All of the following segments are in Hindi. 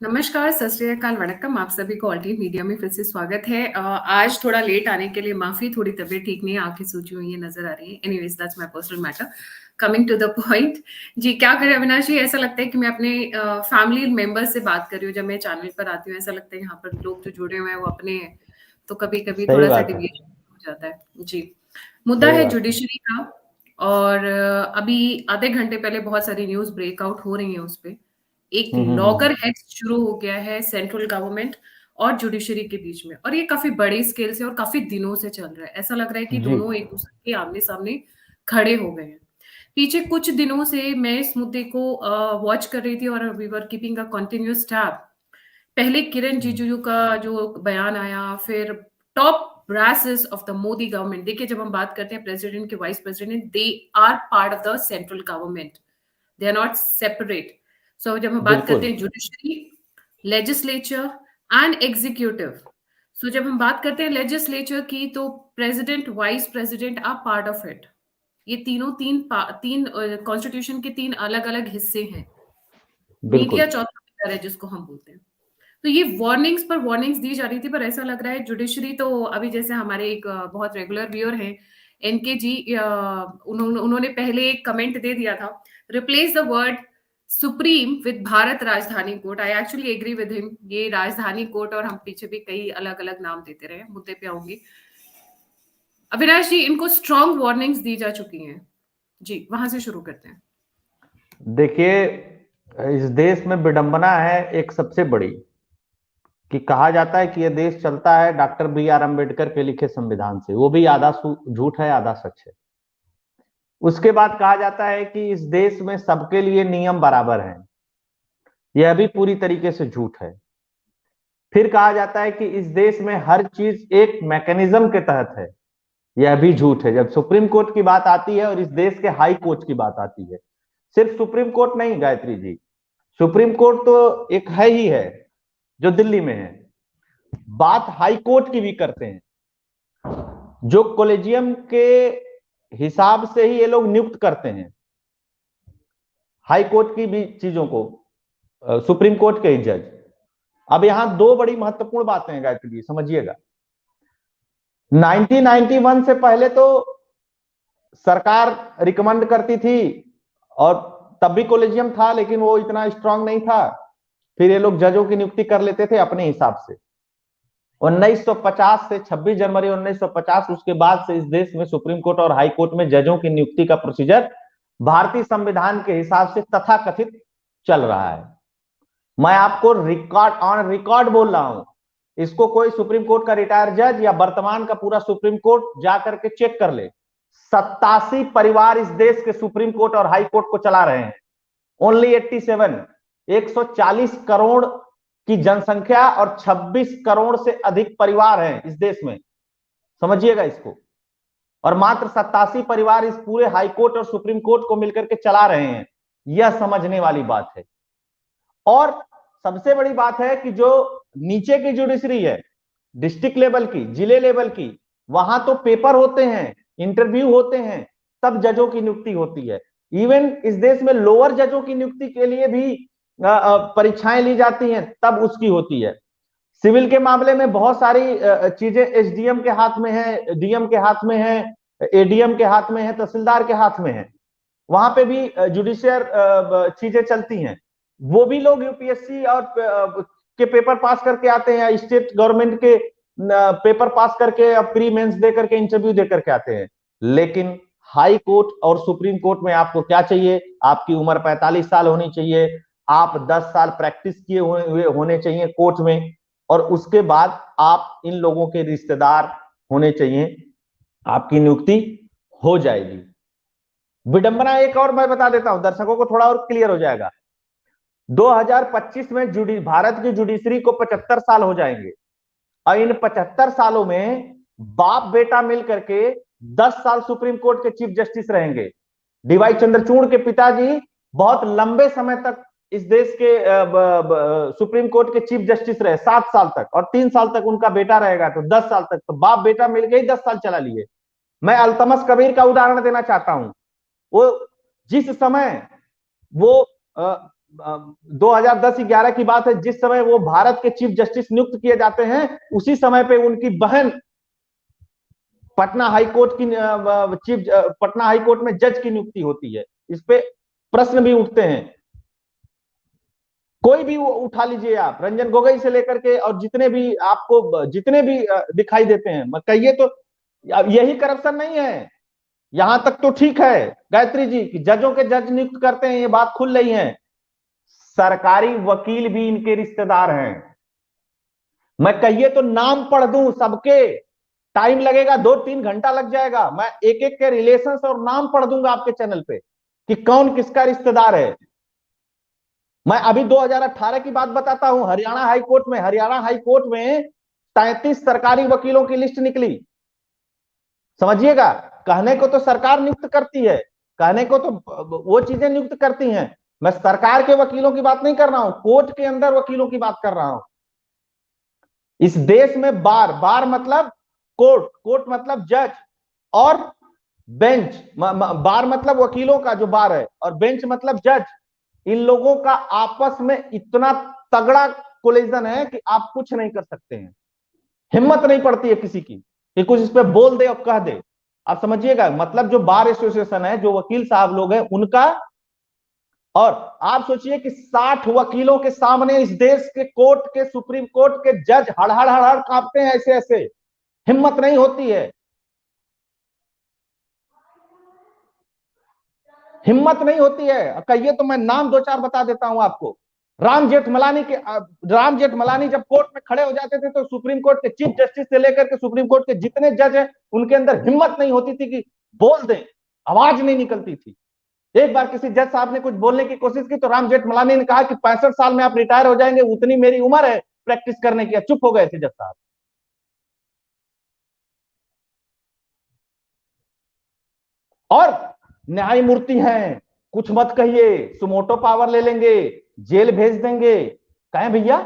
नमस्कार, सत श्री अकाल, वणक्कम। आप सभी को ऑल्टी मीडिया में फिर से स्वागत है। आज थोड़ा लेट आने के लिए माफ़ी, थोड़ी तबीयत ठीक नहीं है, आँखें सूजी हुई हैं, नज़र आ रही हैं। Anyways that's my personal matter. Coming to the point. जी, क्या करें अविनाश जी, ऐसा लगता है कि मैं अपने फैमिली मेंबर से बात कर रही हूँ जब मैं चैनल पर आती हूँ। ऐसा लगता है यहाँ पर लोग जो जुड़े हुए हैं वो अपने हैं, तो कभी-कभी सही थोड़ा-सा बात है। डेविएशन हो जाता है। जी, मुद्दा सही है बात है। जुडिशरी का। और अभी आधे घंटे पहले बहुत सारी न्यूज़ ब्रेकआउट हो रही हैं उस पे। एक हम्म। लॉगर हेड्स शुरू हो गया है सेंट्रल गवर्नमेंट और जुडिशरी के बीच में, और ये काफी बड़े स्केल से और काफी दिनों से चल रहा है। ऐसा लग रहा है कि जी। दोनों एक दूसरे के आमने सामने खड़े हो गए हैं। पीछे कुछ दिनों से मैं इस मुद्दे को वॉच कर रही थी और we were keeping a continuous tab. पहले किरण रिजिजू का जो बयान आया, फिर top brasses of the Modi government. देखिए, जब हम बात करते हैं प्रेसिडेंट के vice president, they are part of the central government, they are not separate. So जब हम बात करते बिल्कुल। हैं judiciary, legislature and executive, so जब हम बात करते हैं लेजिस्लेचर की, तो president, vice president are part of it. ये तीनों तीन कॉन्स्टिट्यूशन के तीन अलग अलग हिस्से हैं। मीडिया बिल्कुल। चौथा पिलर है जिसको हम बोलते हैं। तो ये वार्निंग्स पर वार्निंग्स दी जा रही थी, पर ऐसा लग रहा है जुडिशरी तो अभी, जैसे हमारे एक बहुत रेगुलर व्यूअर हैं एनके जी, उन्होंने पहले एक कमेंट दे दिया था, replace the word supreme with Bharat Rajdhani court. I actually agree with him. ये राजधानी कोर्ट, और हम पीछे भी कई अलग अलग नाम देते रहे, मुद्दे पे आऊंगी। अविनाश जी, इनको स्ट्रॉन्ग वार्निंग्स दी जा चुकी हैं। जी, वहां से शुरू करते हैं। देखिए, इस देश में विडंबना है एक सबसे बड़ी, कि कहा जाता है कि यह देश चलता है डॉक्टर बी आर अम्बेडकर के लिखे संविधान से। वो भी आधा झूठ है, आधा सच है। उसके बाद कहा जाता है कि इस देश में सबके लिए नियम बराबर हैं। यह भी पूरी तरीके से झूठ है। फिर कहा जाता है कि इस देश में हर चीज एक मैकेनिज्म के तहत है। यह भी झूठ है। जब सुप्रीम कोर्ट की बात आती है और इस देश के हाई कोर्ट की बात आती है, सिर्फ सुप्रीम कोर्ट नहीं गायत्री जी, सुप्रीम कोर्ट तो एक है ही है जो दिल्ली में है। बात हाई कोर्ट की भी करते हैं, जो कॉलेजियम के हिसाब से ही ये लोग नियुक्त करते हैं हाई कोर्ट की भी चीजों को, सुप्रीम कोर्ट के ही जज। अब यहां दो बड़ी महत्वपूर्ण बातें हैं गायत्री जी, समझिएगा। 1991 से पहले तो सरकार रिकमेंड करती थी, और तब भी कॉलेजियम था, लेकिन वो इतना स्ट्रांग नहीं था। फिर ये लोग जजों की नियुक्ति कर लेते थे अपने हिसाब से। 1950 से 26 जनवरी 1950, उसके बाद से इस देश में सुप्रीम कोर्ट और हाई कोर्ट में जजों की नियुक्ति का प्रोसीजर भारतीय संविधान के हिसाब से तथाकथित चल रहा है। मैं आपको रिकॉर्ड ऑन रिकॉर्ड बोल रहा हूं। इसको कोई सुप्रीम कोर्ट का रिटायर जज या वर्तमान का पूरा सुप्रीम कोर्ट जाकर के चेक कर ले। 87 परिवार इस देश के सुप्रीम कोर्ट और हाई कोर्ट को चला रहे हैं। ओनली 87। 140 करोड़ की जनसंख्या और 26 करोड़ से अधिक परिवार हैं इस देश में, समझिएगा इसको। और मात्र 87 परिवार इस पूरे हाई कोर्ट और सुप्रीम कोर्ट को मिलकर के चला रहे हैं। यह समझने वाली बात है। और सबसे बड़ी बात है कि जो नीचे की जुडिशरी है, डिस्ट्रिक्ट लेवल की, जिले लेवल की, वहां तो पेपर होते हैं, इंटरव्यू होते हैं, तब जजों की नियुक्ति होती है। इवन इस देश में लोअर जजों की नियुक्ति के लिए भी परीक्षाएं ली जाती हैं, तब उसकी होती है। सिविल के मामले में बहुत सारी चीजें एसडीएम के हाथ में है, डीएम के हाथ में है, एडीएम के हाथ में है, तहसीलदार के हाथ में है। वहां पे भी जुडिशियल चीजें चलती हैं। वो भी लोग यूपीएससी और के पेपर पास करके आते हैं, स्टेट गवर्नमेंट के पेपर पास करके, प्री मेंस दे करके, इंटरव्यू दे करके आते हैं। लेकिन हाई कोर्ट और सुप्रीम कोर्ट में आपको क्या चाहिए? आपकी उम्र 45 साल होनी चाहिए, आप 10 साल प्रैक्टिस किए हुए होने चाहिए कोर्ट में, और उसके बाद आप इन लोगों के रिश्तेदार होने चाहिए, आपकी नियुक्ति हो जाएगी। विडंबना एक और मैं बता देता हूं, दर्शकों को थोड़ा और क्लियर हो जाएगा। 2025 में भारत की जुडिशरी को 75 साल हो जाएंगे, और इन 75 सालों में बाप बेटा मिल करके 10 साल सुप्रीम कोर्ट के चीफ जस्टिस रहेंगे। डीवाई चंद्रचूड़ के पिताजी बहुत लंबे समय तक इस देश के सुप्रीम कोर्ट के चीफ जस्टिस रहे, 7 साल तक, और 3 साल तक उनका बेटा रहेगा, तो 10 साल तक। तो बाप बेटा मिलकर ही 10 साल चला लिए। मैं अल्तमस कबीर का उदाहरण देना चाहता हूं। वो जिस समय वो 2010-11 की बात है, जिस समय वो भारत के चीफ जस्टिस नियुक्त किए जाते हैं, उसी समय पे उनकी बहन पटना हाई कोर्ट की पटना हाई कोर्ट में जज की नियुक्ति होती है। इस पे प्रश्न भी उठते हैं, कोई भी वो उठा लीजिए आप, रंजन गोगोई से लेकर के और जितने भी आपको जितने भी दिखाई देते हैं, कहिए तो यही करप्शन नहीं है। यहां तक तो ठीक है गायत्री जी कि जजों के जज नियुक्त करते हैं, ये बात खुल रही है, सरकारी वकील भी इनके रिश्तेदार हैं। मैं कहिए तो नाम पढ़ दूं सबके, टाइम लगेगा, 2-3 घंटा लग जाएगा, मैं एक एक के रिलेशन और नाम पढ़ दूंगा आपके चैनल पे कि कौन किसका रिश्तेदार है। मैं अभी 2018 की बात बताता हूं, हरियाणा हाई कोर्ट में 33 सरकारी वकीलों की लिस्ट निकली। समझिएगा, कहने को तो सरकार नियुक्त करती है, कहने को तो वो चीजें नियुक्त करती हैं, मैं सरकार के वकीलों की बात नहीं कर रहा हूं, कोर्ट के अंदर वकीलों की बात कर रहा हूं। इस देश में बार बार मतलब कोर्ट, कोर्ट मतलब जज, और बेंच, बार मतलब वकीलों का जो बार है, और बेंच मतलब जज। इन लोगों का आपस में इतना तगड़ा कोलिजन है कि आप कुछ नहीं कर सकते हैं, हिम्मत नहीं पड़ती है किसी की कि कुछ इस पे बोल दे और कह दे। आप समझिएगा, मतलब जो बार एसोसिएशन है, जो वकील साहब लोग हैं उनका, और आप सोचिए कि 60 वकीलों के सामने इस देश के कोर्ट के, सुप्रीम कोर्ट के जज हड़हड़ हड़हड़ कांपते हैं, ऐसे ऐसे, हिम्मत नहीं होती है, हिम्मत नहीं होती है। कहिए तो मैं नाम 2-4 बता देता हूं आपको। राम जेठमलानी जब कोर्ट में खड़े हो जाते थे तो सुप्रीम कोर्ट के चीफ जस्टिस से लेकर के सुप्रीम कोर्ट के जितने जज हैं उनके अंदर हिम्मत नहीं होती थी कि बोल दें, आवाज नहीं निकलती थी। एक बार किसी जज साहब ने कुछ बोलने की कोशिश की तो राम जेठमलानी ने कहा कि 65 साल में आप रिटायर हो जाएंगे, उतनी मेरी उम्र है प्रैक्टिस करने की। चुप हो गए थे जज साहब। और न्यायमूर्ति हैं, कुछ मत कहिए, सुमोटो पावर ले लेंगे, जेल भेज देंगे। कहें भैया,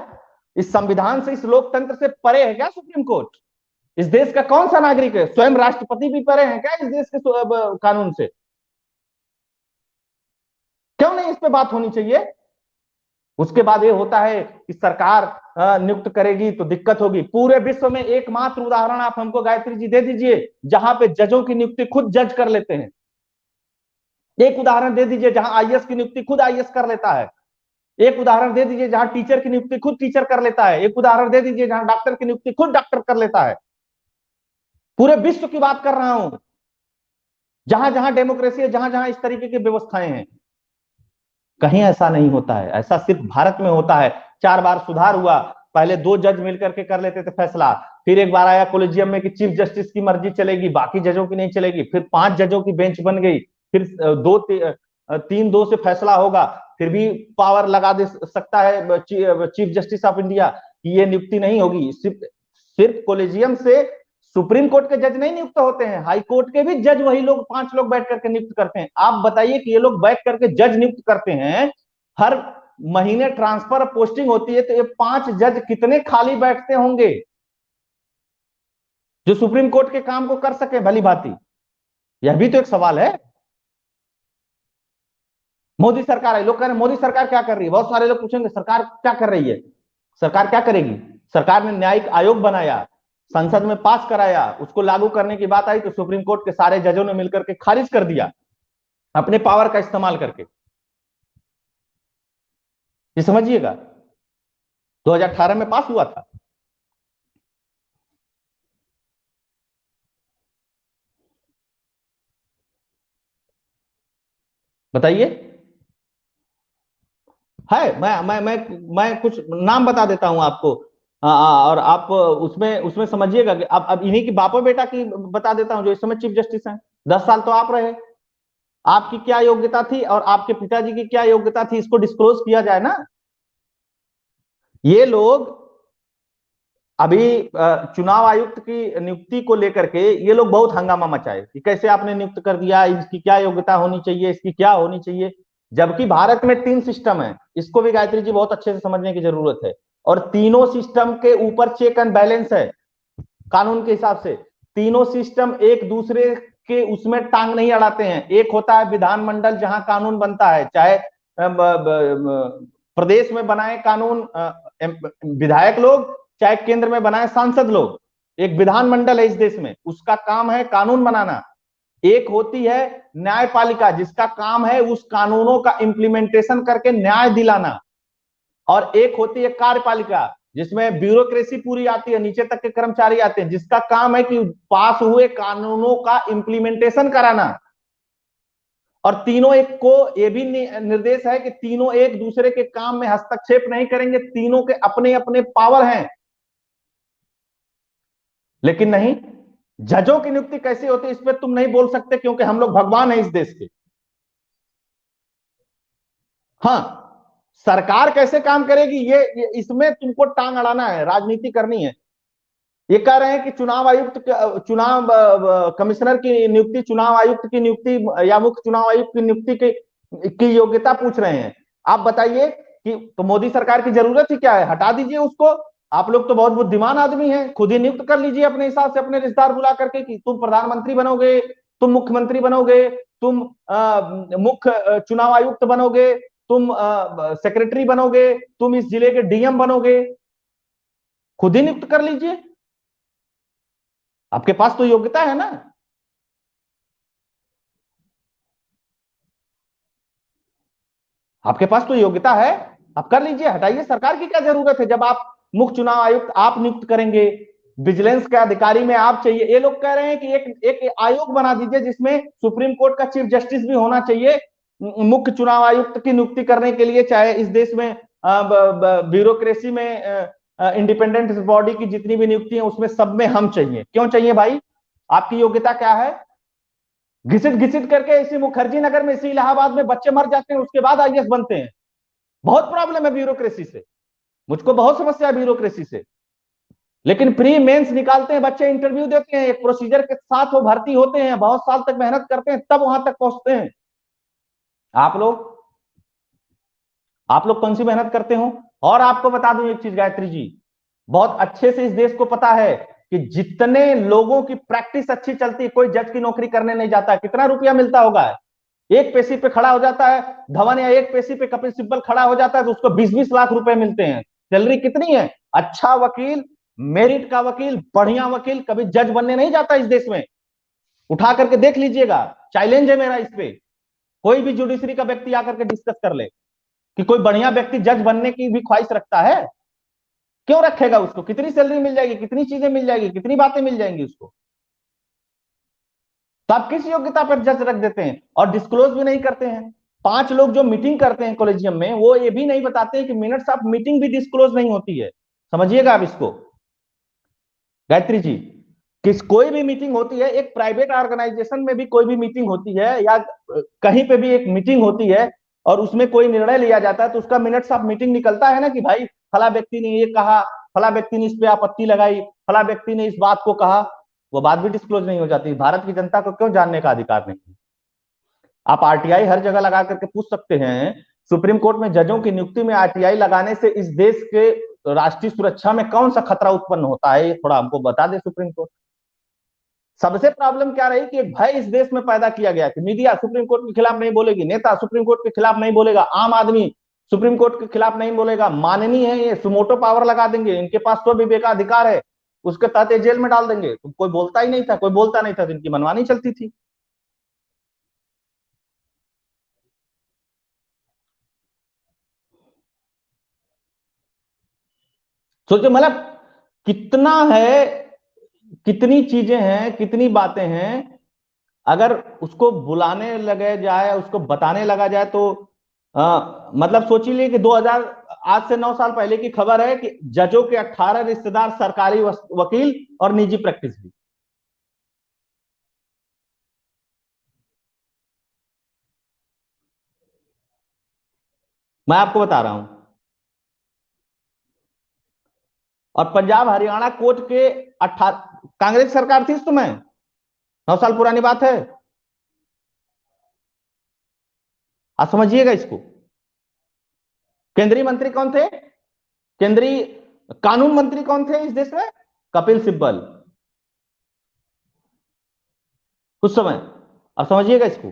इस संविधान से, इस लोकतंत्र से परे है क्या सुप्रीम कोर्ट? इस देश का कौन सा नागरिक है? स्वयं राष्ट्रपति भी परे हैं क्या इस देश के कानून से? क्यों नहीं इस पे बात होनी चाहिए? उसके बाद ये होता है कि सरकार नियुक्त करेगी तो दिक्कत होगी। पूरे विश्व में एकमात्र उदाहरण आप हमको गायत्री जी दे दीजिए जहां पे जजों की नियुक्ति खुद जज कर लेते हैं। एक उदाहरण दे दीजिए जहां आईएएस की नियुक्ति खुद आईएएस कर लेता है। एक उदाहरण दे दीजिए जहां टीचर की नियुक्ति खुद टीचर कर लेता है। एक उदाहरण दे दीजिए जहां डॉक्टर की नियुक्ति खुद डॉक्टर कर लेता है। पूरे विश्व की बात कर रहा हूं, जहां जहां डेमोक्रेसी है, जहां जहां इस तरीके की व्यवस्थाएं हैं, कहीं ऐसा नहीं होता है। ऐसा सिर्फ भारत में होता है। 4 बार सुधार हुआ, पहले 2 जज मिलकर के कर लेते थे फैसला, फिर एक बार आया कोलिजियम में कि चीफ जस्टिस की मर्जी चलेगी, बाकी जजों की नहीं चलेगी, फिर 5 जजों की बेंच बन गई, फिर 3-2 से फैसला होगा, फिर भी पावर लगा दे सकता है चीफ जस्टिस ऑफ इंडिया कि ये नियुक्ति नहीं होगी। सिर्फ कोलिजियम से सुप्रीम कोर्ट के जज नहीं नियुक्त होते हैं, हाई कोर्ट के भी जज वही लोग 5 लोग बैठ करके नियुक्त करते हैं। आप बताइए कि ये लोग बैठ करके जज नियुक्त करते हैं, हर महीने ट्रांसफर पोस्टिंग होती है, तो ये 5 जज कितने खाली बैठते होंगे जो सुप्रीम कोर्ट के काम को कर सके भली भांति? यह भी तो एक सवाल है। मोदी सरकार है, लोग कह रहे हैं मोदी सरकार क्या कर रही है। बहुत सारे लोग पूछेंगे सरकार क्या कर रही है, सरकार क्या करेगी? सरकार ने न्यायिक आयोग बनाया, संसद में पास कराया, उसको लागू करने की बात आई तो सुप्रीम कोर्ट के सारे जजों ने मिलकर के खारिज कर दिया अपने पावर का इस्तेमाल करके। ये समझिएगा, 2018 में पास हुआ था। बताइए। है, मैं कुछ नाम बता देता हूं आपको। और आप उसमें उसमें समझिएगा कि अब इन्हीं की बापो बेटा की बता देता हूं जो इस समय चीफ जस्टिस हैं। 10 साल तो आप रहे, आपकी क्या योग्यता थी और आपके पिताजी की क्या योग्यता थी, इसको डिस्क्लोज किया जाए ना। ये लोग अभी चुनाव आयुक्त की नियुक्ति को लेकर के ये लोग बहुत हंगामा मचाए कि कैसे आपने नियुक्त कर दिया, इसकी क्या योग्यता होनी चाहिए, इसकी क्या होनी चाहिए। जबकि भारत में 3 सिस्टम है, इसको भी गायत्री जी बहुत अच्छे से समझने की जरूरत है। और तीनों सिस्टम के ऊपर चेक एंड बैलेंस है कानून के हिसाब से। तीनों सिस्टम एक दूसरे के उसमें टांग नहीं अड़ाते हैं। एक होता है विधानमंडल जहां कानून बनता है, चाहे प्रदेश में बनाए कानून विधायक लोग, चाहे केंद्र में बनाए सांसद लोग, एक विधानमंडल है इस देश में, उसका काम है कानून बनाना। एक होती है न्यायपालिका, जिसका काम है उस कानूनों का इंप्लीमेंटेशन करके न्याय दिलाना, और एक होती है कार्यपालिका, जिसमें ब्यूरोक्रेसी पूरी आती है, नीचे तक के कर्मचारी आते हैं, जिसका काम है कि पास हुए कानूनों का इंप्लीमेंटेशन कराना। और तीनों एक को यह भी निर्देश है कि तीनों एक दूसरे के काम में हस्तक्षेप नहीं करेंगे, तीनों के अपने अपने पावर हैं। लेकिन नहीं, जजों की नियुक्ति कैसे होती है इस पर तुम नहीं बोल सकते, क्योंकि हम लोग भगवान हैं इस देश के। हाँ, सरकार कैसे काम करेगी ये इसमें तुमको टांग अड़ाना है, राजनीति करनी है। ये कह रहे हैं कि चुनाव आयुक्त, चुनाव कमिश्नर की नियुक्ति, चुनाव आयुक्त की नियुक्ति या मुख्य चुनाव आयुक्त की नियुक्ति की योग्यता पूछ रहे हैं। आप बताइए कि तो मोदी सरकार की जरूरत ही क्या है, हटा दीजिए उसको। आप लोग तो बहुत बुद्धिमान आदमी हैं, खुद ही नियुक्त कर लीजिए अपने हिसाब से, अपने रिश्तेदार बुला करके कि तुम प्रधानमंत्री बनोगे, तुम मुख्यमंत्री बनोगे, तुम मुख्य चुनाव आयुक्त बनोगे, तुम सेक्रेटरी बनोगे, तुम इस जिले के डीएम बनोगे, खुद ही नियुक्त कर लीजिए। आपके पास तो योग्यता है ना। आपके पास तो योग्यता है, आप कर लीजिए, हटाइए। सरकार की क्या जरूरत है जब आप मुख्य चुनाव आयुक्त आप नियुक्त करेंगे, विजिलेंस के अधिकारी में आप चाहिए। ये लोग कह रहे हैं कि एक आयोग बना दीजिए जिसमें सुप्रीम कोर्ट का चीफ जस्टिस भी होना चाहिए मुख्य चुनाव आयुक्त की नियुक्ति करने के लिए, चाहे इस देश में ब्यूरोक्रेसी में इंडिपेंडेंट बॉडी की जितनी भी नियुक्ति है उसमें सब में हम चाहिए। क्यों चाहिए भाई, आपकी योग्यता क्या है? घिसिट घिसिट करके इसी मुखर्जी नगर में, इसी इलाहाबाद में बच्चे मर जाते हैं, उसके बाद आईएएस बनते हैं। बहुत प्रॉब्लम है ब्यूरोक्रेसी से, मुझको बहुत समस्या है ब्यूरोक्रेसी से। लेकिन प्री मेंस निकालते हैं बच्चे, इंटरव्यू देते हैं, एक प्रोसीजर के साथ वो भर्ती होते हैं, बहुत साल तक मेहनत करते हैं, तब वहां तक पहुंचते हैं। आप लोग कौन सी मेहनत करते हो? और आपको बता दूं एक चीज गायत्री जी, बहुत अच्छे से इस देश को पता है कि जितने लोगों की प्रैक्टिस अच्छी चलती है, कोई जज की नौकरी करने नहीं जाता। कितना रुपया मिलता होगा? एक पेशी पे खड़ा हो जाता है धवन, या एक पेशी पे कपिल सिब्बल खड़ा हो जाता है तो उसको 20-20 लाख रुपए मिलते हैं। सैलरी कितनी है? अच्छा वकील, मेरिट का वकील, बढ़िया वकील कभी जज बनने नहीं जाता इस देश में। उठा करके देख लीजिएगा, चैलेंज है मेरा इस पे, कोई भी जुडिशरी का व्यक्ति आकर के डिस्कस कर ले कि कोई बढ़िया व्यक्ति जज बनने की भी ख्वाहिश रखता है। क्यों रखेगा? उसको कितनी सैलरी मिल जाएगी, कितनी चीजें मिल जाएगी, कितनी बातें मिल जाएंगी उसको। तो आप किस योग्यता पर जज रख देते हैं और डिस्क्लोज भी नहीं करते हैं? 5 लोग जो मीटिंग करते हैं कॉलेजियम में, वो ये भी नहीं बताते हैं कि मिनट्स ऑफ मीटिंग भी डिस्क्लोज नहीं होती है। समझिएगा आप इसको गायत्री जी, किस कोई भी मीटिंग होती है, एक प्राइवेट ऑर्गेनाइजेशन में भी कोई भी मीटिंग होती है, या कहीं पे भी एक मीटिंग होती है और उसमें कोई निर्णय लिया जाता है, तो उसका मिनट्स ऑफ मीटिंग निकलता है ना कि भाई फला व्यक्ति ने ये कहा, फला व्यक्ति ने इस पे आपत्ति लगाई, फला व्यक्ति ने इस बात को कहा। वो बात भी डिस्क्लोज नहीं हो जाती। भारत की जनता को क्यों जानने का अधिकार नहीं? आप आरटीआई हर जगह लगा करके पूछ सकते हैं। सुप्रीम कोर्ट में जजों की नियुक्ति में आरटीआई लगाने से इस देश के राष्ट्रीय सुरक्षा में कौन सा खतरा उत्पन्न होता है, ये थोड़ा हमको बता दे सुप्रीम कोर्ट। सबसे प्रॉब्लम क्या रही कि एक भय इस देश में पैदा किया गया कि मीडिया सुप्रीम कोर्ट के खिलाफ नहीं बोलेगी, नेता सुप्रीम कोर्ट के खिलाफ नहीं बोलेगा, आम आदमी सुप्रीम कोर्ट के खिलाफ नहीं बोलेगा, माननीय है, ये सुमोटो पावर लगा देंगे, इनके पास स्व विवेकाधिकार है, उसके तहत जेल में डाल देंगे। तो कोई बोलता ही नहीं था, कोई बोलता नहीं था, तो इनकी मनमानी चलती थी। सोचो मतलब कितना है, कितनी चीजें हैं, कितनी बातें हैं। अगर उसको बुलाने लगे जाए, उसको बताने लगा जाए तो मतलब सोच ही लिए कि 2000 आज से 9 साल पहले की खबर है कि जजों के 18 रिश्तेदार सरकारी वकील और निजी प्रैक्टिस भी। मैं आपको बता रहा हूं। और पंजाब हरियाणा कोर्ट के 18, कांग्रेस सरकार थी इस समय, 9 साल पुरानी बात है। आप समझिएगा इसको। केंद्रीय मंत्री कौन थे? केंद्रीय कानून मंत्री कौन थे इस देश में? कपिल सिब्बल उस समय। अब समझिएगा इसको।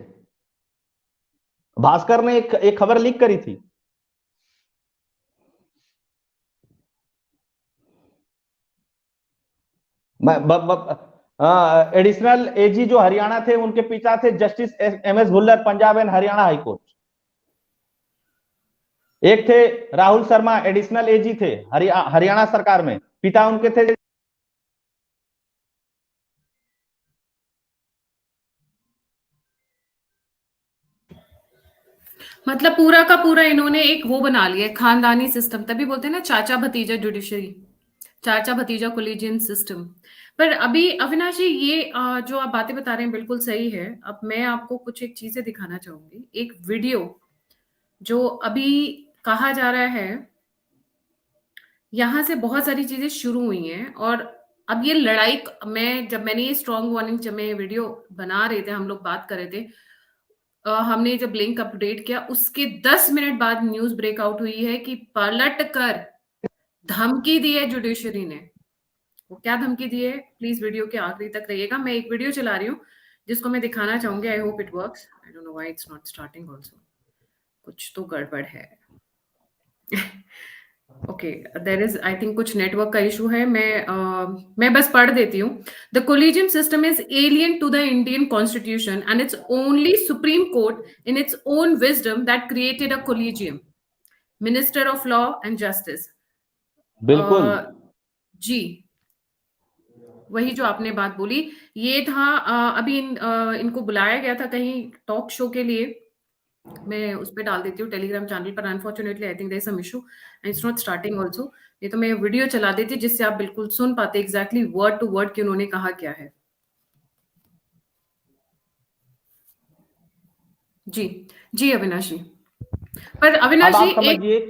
भास्कर ने एक खबर लीक करी थी। एडिशनल एजी जो हरियाणा थे, उनके पिता थे justice MS Bhullar, Punjab and Haryana high court. एक थे राहुल शर्मा, एडिशनल एजी थे हरियाणा सरकार में, पिता उनके थे। मतलब पूरा का पूरा इन्होंने एक वो बना लिया, खानदानी सिस्टम, तभी बोलते हैं ना चाचा भतीजा जुडिशरी, चाचा भतीजा कोलिजियन सिस्टम। पर अभी अविनाश जी, ये जो आप बातें बता रहे हैं बिल्कुल सही है। अब मैं आपको कुछ एक चीजें दिखाना चाहूंगी, एक वीडियो जो अभी कहा जा रहा है यहाँ से बहुत सारी चीजें शुरू हुई हैं। और अब ये लड़ाई, जब मैंने ये स्ट्रॉन्ग वार्निंग, जब मैं वीडियो बना रहे थे, हम लोग बात कर रहे थे, हमने जब लिंक अपडेट किया उसके 10 मिनट बाद न्यूज ब्रेकआउट हुई है कि पलट कर धमकी दी है जुडिशरी ने। वो क्या धमकी दी है, प्लीज वीडियो के आखिरी तक रहिएगा। मैं एक वीडियो चला रही हूँ जिसको मैं दिखाना चाहूंगी। I hope it works. I don't know why it's not starting also, कुछ तो गड़बड़ है। Okay, there is, I think कुछ नेटवर्क का इशू है। मैं बस पढ़ देती हूँ। The collegium system is alien to the Indian constitution and it's only supreme court in its own wisdom that created a collegium, minister of law and justice. बिल्कुल जी, वही जो आपने बात बोली, ये था। अभी इनको बुलाया गया था कहीं टॉक शो के लिए। मैं उस पर डाल देती हूँ टेलीग्राम चैनल पर। Unfortunately I think there is some issue and it's not starting also. ये तो मैं वीडियो चला देती जिससे आप बिल्कुल सुन पाते एग्जैक्टली वर्ड टू वर्ड कि उन्होंने कहा क्या है। जी जी अविनाश जी। पर अविनाश अब जी, आप एक समझिए।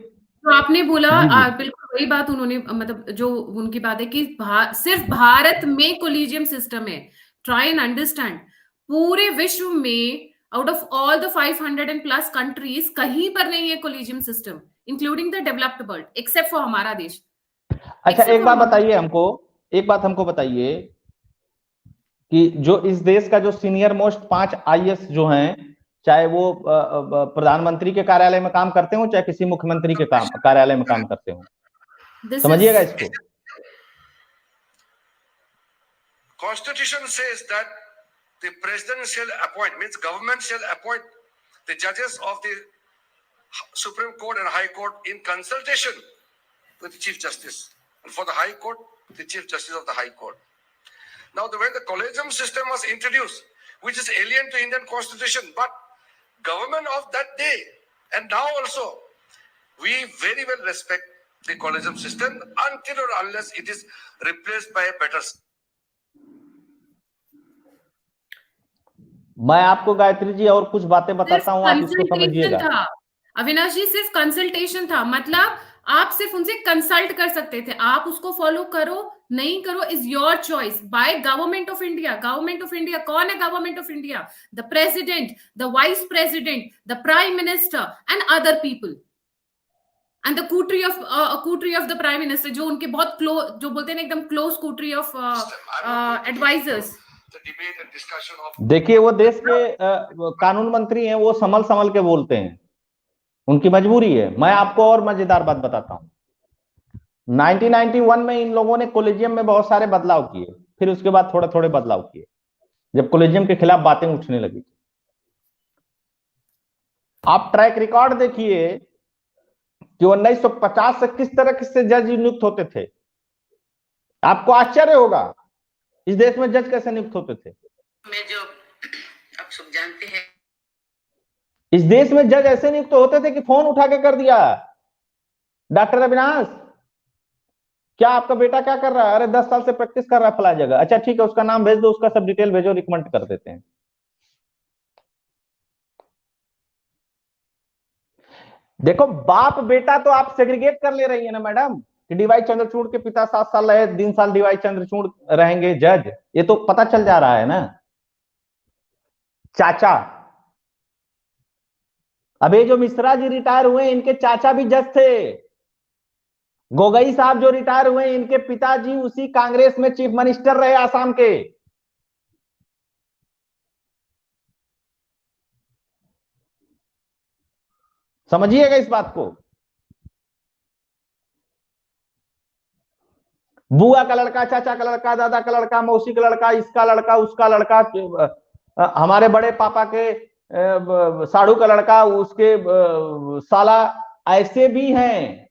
जो आपने बोला, जी जी। बिल्कुल वही बात उन्होंने, मतलब जो उनकी बात है कि सिर्फ भारत में कोलिजियम सिस्टम है। ट्राई एंड अंडरस्टैंड, पूरे विश्व में out of all the 500 and plus countries कहीं पर नहीं है collegium system, including the developed world, except for हमारा देश। अच्छा, एक्सेप्ट एक फॉर बात हमारा। बताइए हमको, एक बात हमको बताइए कि जो इस देश का जो सीनियर मोस्ट 5 आईएएस जो हैं, चाहे वो प्रधानमंत्री के कार्यालय में काम करते हो, चाहे किसी मुख्यमंत्री के कार्यालय में काम करते हो, दिस इज, समझिएगा इसको। Constitution says that the president shall appoint, means government shall appoint the judges of the Supreme Court and High Court in consultation with the Chief Justice. And for the High Court, the Chief Justice of the High Court. Now, when the collegium system was introduced, which is alien to Indian Constitution, but government of that day and now also, we very well respect the collegium system until or unless it is replaced by a better system. मैं आपको गायत्री जी और कुछ बातें बताता हूं, आप इसको कंसल्टेशन समझिएगा। था अविनाश जी, सिर्फ कंसल्टेशन था। मतलब आप सिर्फ उनसे कंसल्ट कर सकते थे, आप उसको फॉलो करो नहीं करो is your choice by government of India. Government of India कौन है? Government of India, the president, the vice president, the prime minister and other people and the coterie of the prime minister, जो उनके बहुत क्लोज, जो बोलते हैं एकदम क्लोज कूटरी ऑफ एडवाइजर्स। देखिए, वो देश के कानून मंत्री हैं, वो संभल संभल के बोलते हैं, उनकी मजबूरी है। मैं आपको और मजेदार बात बताता हूं। 1991 में इन लोगों ने कोलेजियम में बहुत सारे बदलाव किए, फिर उसके बाद थोड़े थोड़े बदलाव किए, जब कोलेजियम के खिलाफ बातें उठने लगी। आप ट्रैक रिकॉर्ड देखिए कि 1950 से किस तरह से जज नियुक्त होते थे। आपको आश्चर्य होगा इस देश में जज कैसे नियुक्त होते थे। में जो आप सब जानते हैं, इस देश में जज ऐसे नियुक्त होते थे कि फोन उठा के कर दिया, डॉक्टर अविनाश क्या आपका बेटा क्या कर रहा है? अरे 10 साल से प्रैक्टिस कर रहा है फला जगह। अच्छा ठीक है, उसका नाम भेज दो, उसका सब डिटेल भेजो, रिकमेंड कर देते हैं। देखो, बाप बेटा तो आप सेग्रीगेट कर ले रही है ना मैडम, कि डीवाई चंद्रचूड़ के पिता 7 साल रहे, 3 साल डीवाई चंद्रचूड़ रहेंगे जज, ये तो पता चल जा रहा है ना। चाचा, अबे जो मिश्रा जी रिटायर हुए इनके चाचा भी जज थे। गोगई साहब जो रिटायर हुए इनके पिताजी उसी कांग्रेस में चीफ मिनिस्टर रहे आसाम के। समझिएगा इस बात को। बुआ का लड़का, चाचा का लड़का, दादा का लड़का, मौसी का लड़का, इसका लड़का, उसका लड़का, हमारे बड़े पापा के साड़ू का लड़का, उसके साला, ऐसे भी हैं।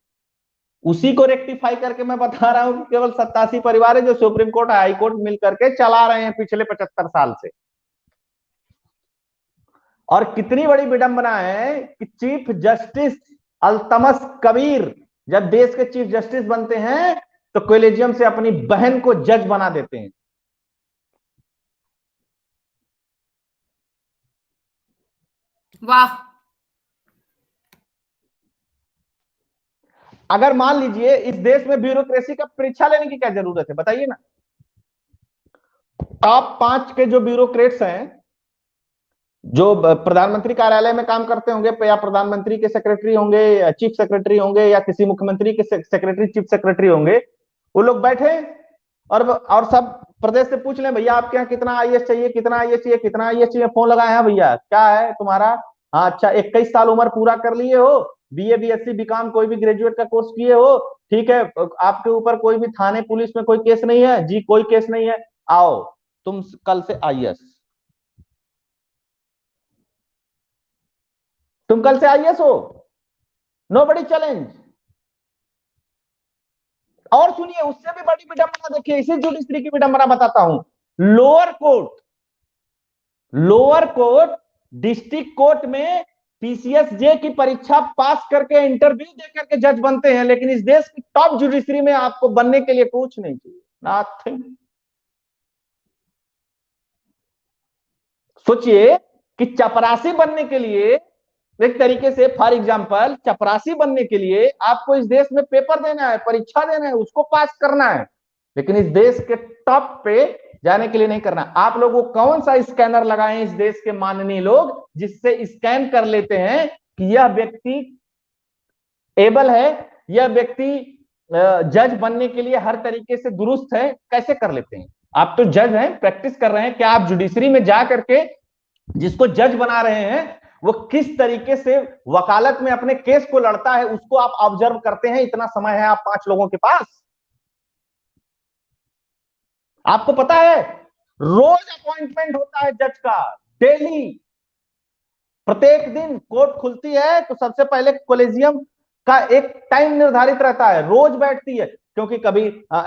उसी को रेक्टिफाई करके मैं बता रहा हूं कि केवल 87 परिवार है जो सुप्रीम कोर्ट हाई कोर्ट मिल करके चला रहे हैं पिछले 75 साल से। और कितनी बड़ी विडंबना है कि चीफ जस्टिस अल्तमस कबीर जब देश के चीफ जस्टिस बनते हैं तो कोलेजियम से अपनी बहन को जज बना देते हैं। वाह। अगर मान लीजिए इस देश में ब्यूरोक्रेसी का परीक्षा लेने की क्या जरूरत है, बताइए ना। टॉप 5 के जो ब्यूरोक्रेट्स हैं, जो प्रधानमंत्री कार्यालय में काम करते होंगे, या प्रधानमंत्री के सेक्रेटरी होंगे, या चीफ सेक्रेटरी होंगे, या किसी मुख्यमंत्री के सेक्रेटरी चीफ सेक्रेटरी होंगे, वो लोग बैठे और सब प्रदेश से पूछ लें, भैया आपके यहाँ कितना आईएएस चाहिए, कितना आईएएस चाहिए, कितना आईएएस चाहिए। फोन लगाए हैं, भैया क्या है तुम्हारा, हाँ अच्छा 21 साल उम्र पूरा कर लिए हो, बीए बीएससी बीकॉम कोई भी ग्रेजुएट का कोर्स किए हो, ठीक है, आपके ऊपर कोई भी थाने पुलिस में कोई केस नहीं है जी, कोई केस नहीं है, आओ तुम कल से आईएएस, तुम कल से आईएएस हो, नो बड़ी चैलेंज। और सुनिए उससे भी बड़ी विडंबना देखिए, इसी जुडिशरी की विडंबना बताता हूं। लोअर कोर्ट डिस्ट्रिक्ट कोर्ट में पीसीएसजे की परीक्षा पास करके इंटरव्यू दे करके जज बनते हैं, लेकिन इस देश की टॉप जुडिशरी में आपको बनने के लिए कुछ नहीं चाहिए, नथिंग। सोचिए कि चपरासी बनने के लिए, एक तरीके से फॉर एग्जांपल चपरासी बनने के लिए आपको इस देश में पेपर देना है, परीक्षा देना है, उसको पास करना है, लेकिन इस देश के टॉप पे जाने के लिए नहीं करना। आप लोगों को कौन सा स्कैनर लगाए इस देश के माननीय लोग, जिससे स्कैन कर लेते हैं कि यह व्यक्ति एबल है, यह व्यक्ति जज बनने के लिए हर तरीके से दुरुस्त है, कैसे कर लेते हैं? आप तो जज हैं, प्रैक्टिस कर रहे हैं, क्या आप जुडिशरी में जा करके जिसको जज बना रहे हैं वो किस तरीके से वकालत में अपने केस को लड़ता है, उसको आप ऑब्जर्व करते हैं? इतना समय है आप 5 लोगों के पास? आपको पता है रोज अपॉइंटमेंट होता है जज का, डेली, प्रत्येक दिन कोर्ट खुलती है तो सबसे पहले कॉलेजियम का एक टाइम निर्धारित रहता है, रोज बैठती है, क्योंकि कभी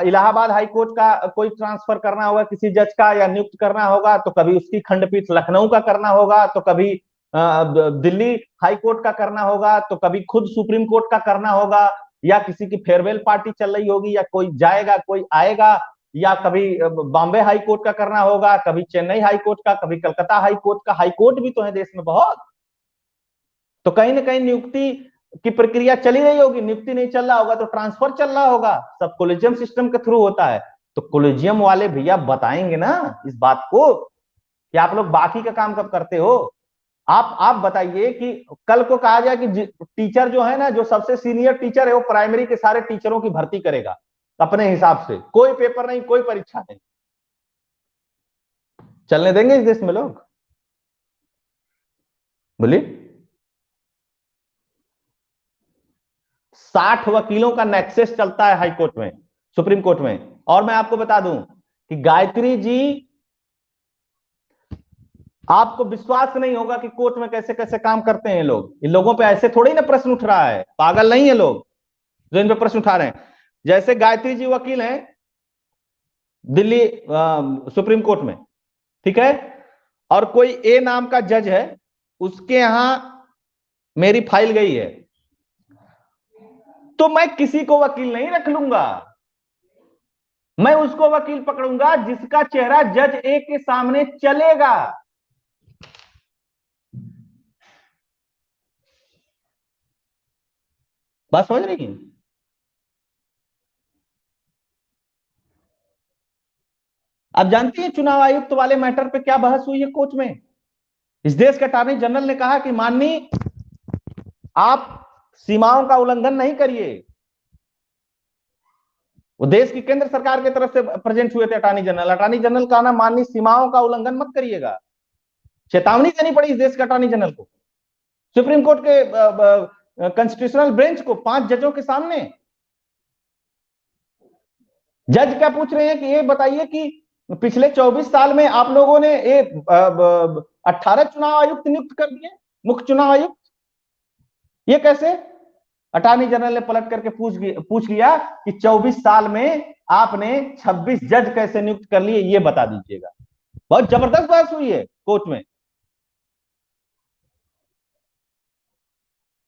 इलाहाबाद हाई कोर्ट का कोई ट्रांसफर करना होगा किसी जज का या नियुक्त करना होगा, तो कभी उसकी खंडपीठ लखनऊ का करना होगा, तो कभी दिल्ली हाई कोर्ट का करना होगा, तो कभी खुद सुप्रीम कोर्ट का करना होगा, या किसी की फेयरवेल पार्टी चल रही होगी, या कोई जाएगा कोई आएगा, या कभी बॉम्बे हाई कोर्ट का करना होगा, कभी चेन्नई हाई कोर्ट का, कभी कलकत्ता हाई कोर्ट का। हाई कोर्ट भी तो है देश में बहुत, तो कहीं ना कहीं नियुक्ति की प्रक्रिया चली रही होगी, नियुक्ति नहीं चल रहा होगा तो ट्रांसफर चल रहा होगा, सब कॉलेजियम सिस्टम के थ्रू होता है। तो कॉलेजियम वाले भैया बताएंगे ना इस बात को कि आप लोग बाकी का काम कब करते हो। आप बताइए कि कल को कहा जाए कि टीचर जो है ना, जो सबसे सीनियर टीचर है, वो प्राइमरी के सारे टीचरों की भर्ती करेगा अपने हिसाब से, कोई पेपर नहीं, कोई परीक्षा नहीं, चलने देंगे इस देश में लोग? बोलिए। 60 वकीलों का नेक्सस चलता है हाई कोर्ट में, सुप्रीम कोर्ट में। और मैं आपको बता दूं कि गायत्री जी, आपको विश्वास नहीं होगा कि कोर्ट में कैसे कैसे काम करते हैं लोग। इन लोगों पे ऐसे थोड़ी ना प्रश्न उठ रहा है, पागल नहीं है लोग जो इन पे प्रश्न उठा रहे हैं। जैसे गायत्री जी वकील हैं दिल्ली सुप्रीम कोर्ट में, ठीक है, और कोई ए नाम का जज है, उसके यहां मेरी फाइल गई है, तो मैं किसी को वकील नहीं रख लूंगा, मैं उसको वकील पकड़ूंगा जिसका चेहरा जज ए के सामने चलेगा। बात समझ रही है? आप जानती हैं चुनाव आयुक्त वाले मैटर पे क्या बहस हुई है कोर्ट में? इस देश के अटॉर्नी जनरल ने कहा कि माननीय आप सीमाओं का उल्लंघन नहीं करिए। वो देश की केंद्र सरकार की तरफ से प्रेजेंट हुए थे अटॉर्नी जनरल का ना, माननीय सीमाओं का उल्लंघन मत करिएगा। चेतावनी देनी पड़ी इस देश के अटॉर्नी जनरल को। सुप्रीम कोर्ट के कॉन्स्टिट्यूशनल बेंच को 5 जजों के सामने। जज क्या पूछ रहे हैं कि ये बताइए कि पिछले 24 साल में आप लोगों ने 18 चुनाव आयुक्त नियुक्त कर दिए, मुख्य चुनाव आयुक्त। ये कैसे? अटॉर्नी जनरल ने पलट करके पूछ लिया कि 24 साल में आपने 26 जज कैसे नियुक्त कर लिए, ये बता दीजिएगा। बहुत जबरदस्त बहस हुई है कोर्ट में।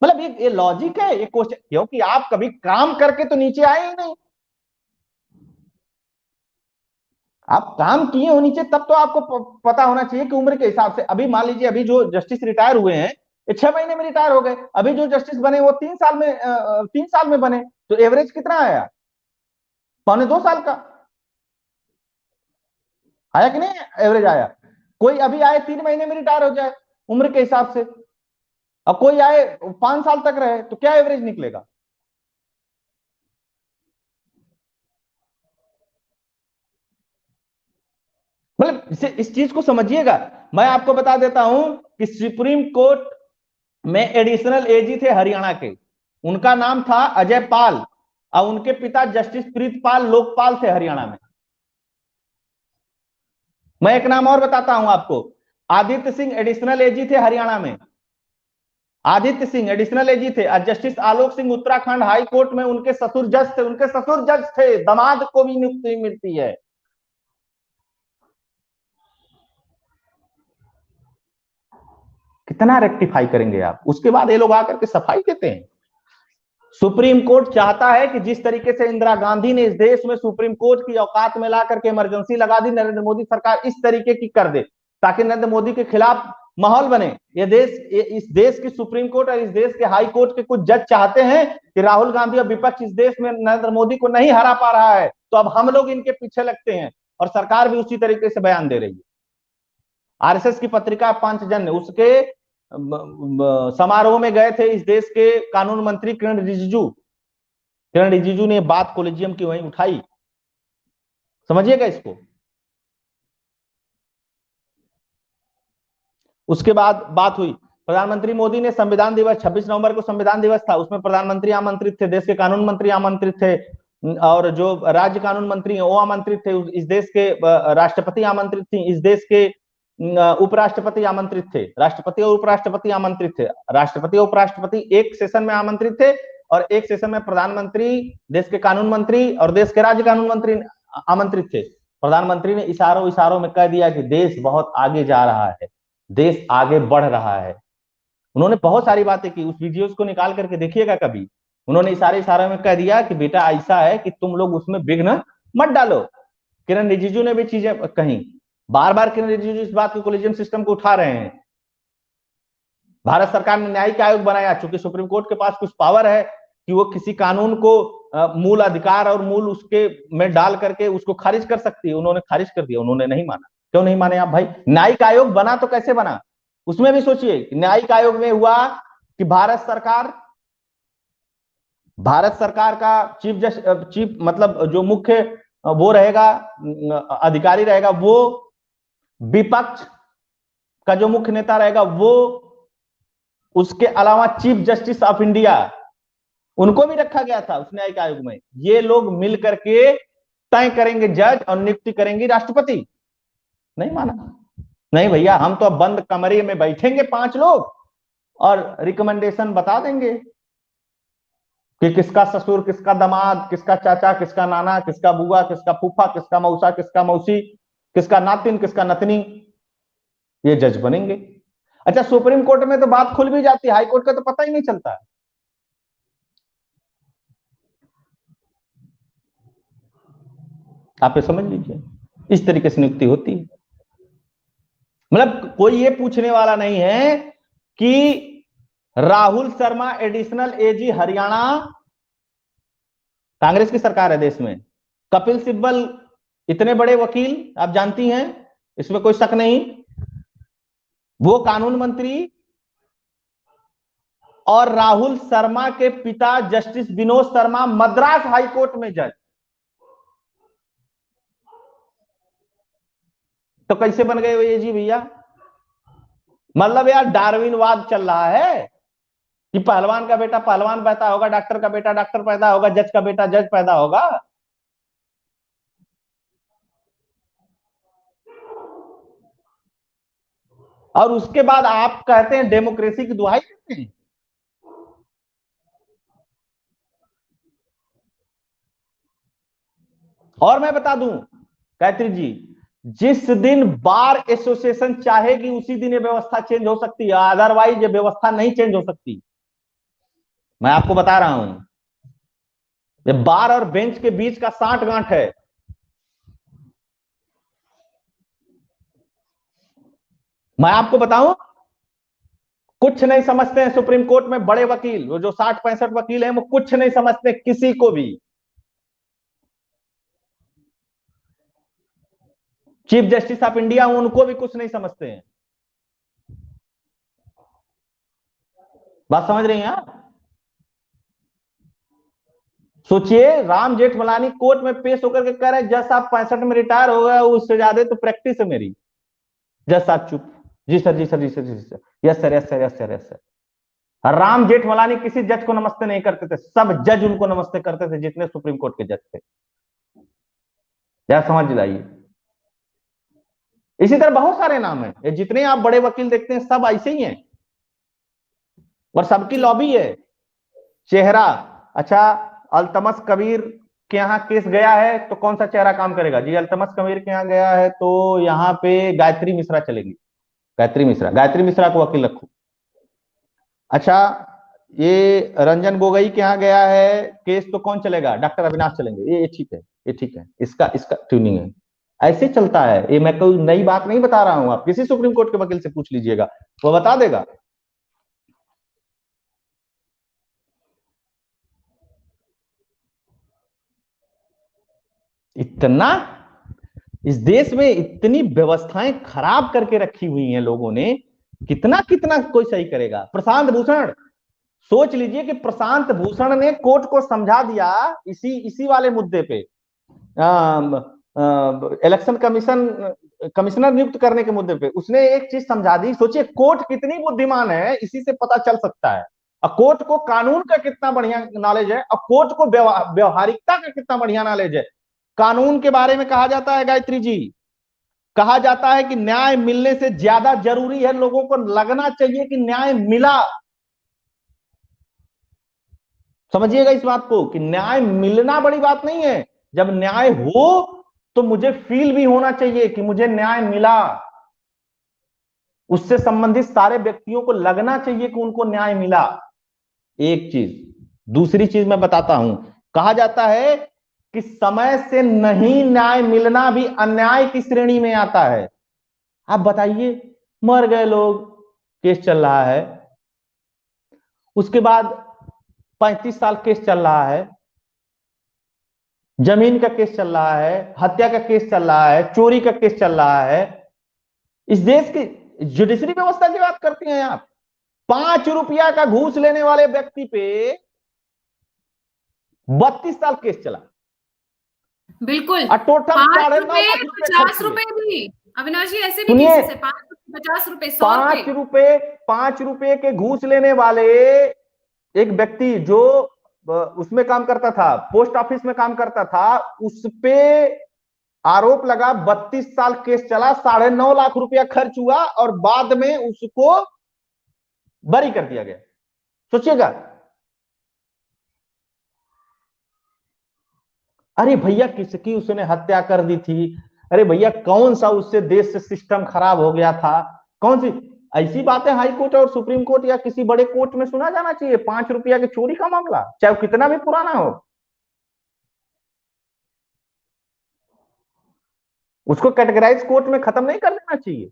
मतलब ये लॉजिक है ये क्वेश्चन, क्योंकि आप कभी काम करके तो नीचे आए ही नहीं। आप काम किए हो नीचे, तब तो आपको पता होना चाहिए कि उम्र के हिसाब से। अभी मान लीजिए, अभी जो जस्टिस रिटायर हुए हैं, 6 महीने में रिटायर हो गए। अभी जो जस्टिस बने वो 3 साल में बने, तो एवरेज कितना आया? 1.25 साल का आया कि नहीं? एवरेज आया। कोई अभी आए 3 महीने में रिटायर हो जाए उम्र के हिसाब से, अब कोई आए 5 साल तक रहे, तो क्या एवरेज निकलेगा? मतलब इस चीज को समझिएगा। मैं आपको बता देता हूं कि सुप्रीम कोर्ट में एडिशनल एजी थे हरियाणा के, उनका नाम था अजय पाल, और उनके पिता जस्टिस प्रीतपाल लोकपाल थे हरियाणा में। मैं एक नाम और बताता हूं आपको, आदित्य सिंह एडिशनल एजी थे हरियाणा में। आदित्य सिंह एडिशनल एजी थे। और justice Alok Singh Uttarakhand high court में उनके ससुर जज थे। उनके ससुर जज थे, दामाद को भी नियुक्ति मिलती है। कितना रेक्टिफाई करेंगे आप? उसके बाद ये लोग आकर के सफाई देते हैं। सुप्रीम कोर्ट चाहता है कि जिस तरीके से इंदिरा गांधी ने इस देश में सुप्रीम कोर्ट की औकात में ला करके इमरजेंसी लगा दी, नरेंद्र मोदी सरकार इस तरीके की कर दे ताकि नरेंद्र मोदी के खिलाफ माहौल बने। इस देश की सुप्रीम कोर्ट और इस देश के हाई कोर्ट के कुछ जज चाहते हैं कि राहुल गांधी और विपक्ष इस देश में नरेंद्र मोदी को नहीं हरा पा रहा है, तो अब हम लोग इनके पीछे लगते हैं। और सरकार भी उसी तरीके से बयान दे रही है। आरएसएस की पत्रिका पंचजन्य, उसके समारोह में गए थे इस देश के कानून मंत्री किरण रिजिजू। किरण रिजिजू ने बात कोलिजियम की वहीं उठाई। समझिएगा इसको। उसके बाद बात हुई, प्रधानमंत्री मोदी ने संविधान दिवस, 26 नवंबर को संविधान दिवस था, उसमें प्रधानमंत्री आमंत्रित थे, देश के कानून मंत्री आमंत्रित थे, और जो राज्य कानून मंत्री हैं वो आमंत्रित थे। इस देश के राष्ट्रपति आमंत्रित थी, इस देश के उपराष्ट्रपति आमंत्रित थे। राष्ट्रपति और उपराष्ट्रपति आमंत्रित थे। राष्ट्रपति और उपराष्ट्रपति एक सेशन में आमंत्रित थे, और एक सेशन में प्रधानमंत्री, देश के कानून मंत्री और देश के राज्य कानून मंत्री आमंत्रित थे। प्रधानमंत्री ने इशारों में कह दिया कि देश बहुत आगे जा रहा है, देश आगे बढ़ रहा है। उन्होंने बहुत सारी बातें की, उस वीडियोस को निकाल करके देखिएगा कभी। उन्होंने इशारे में कह दिया कि बेटा ऐसा है कि तुम लोग उसमें विघ्न मत डालो। किरण रिजिजू ने भी चीजें कही, बार बार किरण रिजिजू इस बात को कोलिजियम सिस्टम को उठा रहे हैं। भारत सरकार ने न्यायिक आयोग बनाया, चूंकि सुप्रीम कोर्ट के पास कुछ पावर है कि वो किसी कानून को मूल अधिकार और मूल उसके में डाल करके उसको खारिज कर सकती है। उन्होंने खारिज कर दिया, उन्होंने नहीं माना। क्यों नहीं माने आप भाई? न्यायिक आयोग बना तो कैसे बना? उसमें भी सोचिए, न्यायिक आयोग में हुआ कि भारत सरकार का चीफ मतलब जो मुख्य वो रहेगा, अधिकारी रहेगा, वो विपक्ष का जो मुख्य नेता रहेगा वो, उसके अलावा चीफ जस्टिस ऑफ इंडिया, उनको भी रखा गया था उस न्यायिक आयोग में। ये लोग मिल करके तय करेंगे जज और नियुक्ति करेंगे राष्ट्रपति। नहीं माना। नहीं भैया, हम तो बंद कमरे में बैठेंगे 5 लोग और रिकमेंडेशन बता देंगे कि किसका ससुर, किसका दामाद, किसका चाचा, किसका नाना, किसका बुआ, किसका फूफा, किसका मौसा, किसका मौसी, किसका नातिन, किसका नतनी, ये जज बनेंगे। अच्छा, सुप्रीम कोर्ट में तो बात खुल भी जाती है, हाई कोर्ट का तो पता ही नहीं चलता है। आप ये समझ लीजिए, इस तरीके से नियुक्ति होती है। मतलब कोई ये पूछने वाला नहीं है कि राहुल शर्मा एडिशनल एजी हरियाणा, कांग्रेस की सरकार है देश में, कपिल सिब्बल इतने बड़े वकील आप जानती हैं, इसमें कोई शक नहीं, वो कानून मंत्री, और राहुल शर्मा के पिता justice Vinod Sharma Madras high court में जज। तो कैसे बन गए वो एजी भैया? मतलब यार डार्विनवाद चल रहा है। कि पहलवान का बेटा पहलवान पैदा होगा, डॉक्टर का बेटा डॉक्टर पैदा होगा, जज का बेटा जज पैदा होगा। और उसके बाद आप कहते हैं डेमोक्रेसी की दुहाई देते हैं। और मैं बता दूं गायत्री जी, जिस दिन बार एसोसिएशन चाहेगी उसी दिन ये व्यवस्था चेंज हो सकती है, अदरवाइज ये व्यवस्था नहीं चेंज हो सकती। मैं आपको बता रहा हूं, ये बार और बेंच के बीच का साठगांठ है। मैं आपको बताऊं, कुछ नहीं समझते हैं सुप्रीम कोर्ट में बड़े वकील, वो जो 60-65 वकील हैं, वो कुछ नहीं समझते किसी को भी। चीफ जस्टिस ऑफ इंडिया उनको भी कुछ नहीं समझते हैं। बात समझ रही हैं आप? सोचिए, राम जेठमलानी कोर्ट में पेश होकर के कह रहे हैं जज साहब 65 में रिटायर हो गया, उससे ज्यादा तो प्रैक्टिस है मेरी। जज साहब चुप, जी सर जी सर जी सर जी sir, yes sir yes sir yes sir yes sir. Ram Jethmalani किसी जज को नमस्ते नहीं करते थे, सब जज उनको नमस्ते करते थे जितने सुप्रीम कोर्ट के जज थे। यार समझ लाइए। इसी तरह बहुत सारे नाम हैं, ये जितने आप बड़े वकील देखते हैं सब ऐसे ही हैं, और सबकी लॉबी है। चेहरा, अच्छा अल्तमस कबीर के यहाँ केस गया है तो कौन सा चेहरा काम करेगा जी? अल्तमस कबीर के यहाँ गया है तो यहाँ पे गायत्री मिश्रा चलेगी, गायत्री मिश्रा को वकील रखो। अच्छा, ये रंजन गोगोई के यहाँ गया है केस तो कौन चलेगा? डॉक्टर अविनाश चलेंगे। ये ठीक है, ये ठीक है, इसका ट्यूनिंग है, ऐसे चलता है। ये मैं कोई नई बात नहीं बता रहा हूं, आप किसी सुप्रीम कोर्ट के वकील से पूछ लीजिएगा, वो बता देगा। इतना इस देश में इतनी व्यवस्थाएं खराब करके रखी हुई हैं लोगों ने, कितना कितना कोई सही करेगा? प्रशांत भूषण, सोच लीजिए कि प्रशांत भूषण ने कोर्ट को समझा दिया इसी वाले मुद्दे पे, इलेक्शन कमिश्नर नियुक्त करने के मुद्दे पे उसने एक चीज समझा दी। सोचिए कोर्ट कितनी बुद्धिमान है, इसी से पता चल सकता है। और कोर्ट को कानून का कितना बढ़िया नॉलेज है, और कोर्ट को व्यवहारिकता का कितना बढ़िया नॉलेज है। कानून के बारे में कहा जाता है गायत्री जी, कहा जाता है कि न्याय मिलने से ज्यादा जरूरी है लोगों को लगना चाहिए कि न्याय मिला। समझिएगा इस बात को कि न्याय मिलना बड़ी बात नहीं है, जब न्याय हो तो मुझे फील भी होना चाहिए कि मुझे न्याय मिला। उससे संबंधित सारे व्यक्तियों को लगना चाहिए कि उनको न्याय मिला। एक चीज, दूसरी चीज मैं बताता हूं, कहा जाता है कि समय से नहीं न्याय मिलना भी अन्याय की श्रेणी में आता है। आप बताइए, मर गए लोग, केस चल रहा है, उसके बाद 35 साल केस चल रहा है, जमीन का केस चल रहा है, हत्या का केस चल रहा है, चोरी का केस चल रहा है। इस देश की जुडिशरी व्यवस्था की बात करती हैं आप। 5 रुपया का घूस लेने वाले व्यक्ति पे 32 साल केस चला। बिल्कुल, टोटल 5 ₹9.5 रुपए लाख 50 रुपए भी, अविनाश जी ऐसे भी सुनिए, केसेस है, 5 रुपए 50 रुपए 100 रुपए। 5 रुपए के घूस लेने वाले एक व्यक्ति जो उसमें काम करता था, पोस्ट ऑफिस में काम करता था, उस पे आरोप लगा, 32 साल केस चला, ₹9.5 लाख रुपया खर्च हुआ और बाद में उसको बरी कर दिया गया। सोचिएगा, अरे भैया किसकी उसने हत्या कर दी थी, अरे भैया कौन सा उससे देश से सिस्टम खराब हो गया था, कौन सी ऐसी बातें हाई कोर्ट और सुप्रीम कोर्ट या किसी बड़े कोर्ट में सुना जाना चाहिए। 5 रुपया के चोरी का मामला, चाहे वो कितना भी पुराना हो, उसको कैटेगराइज कोर्ट में खत्म नहीं कर देना चाहिए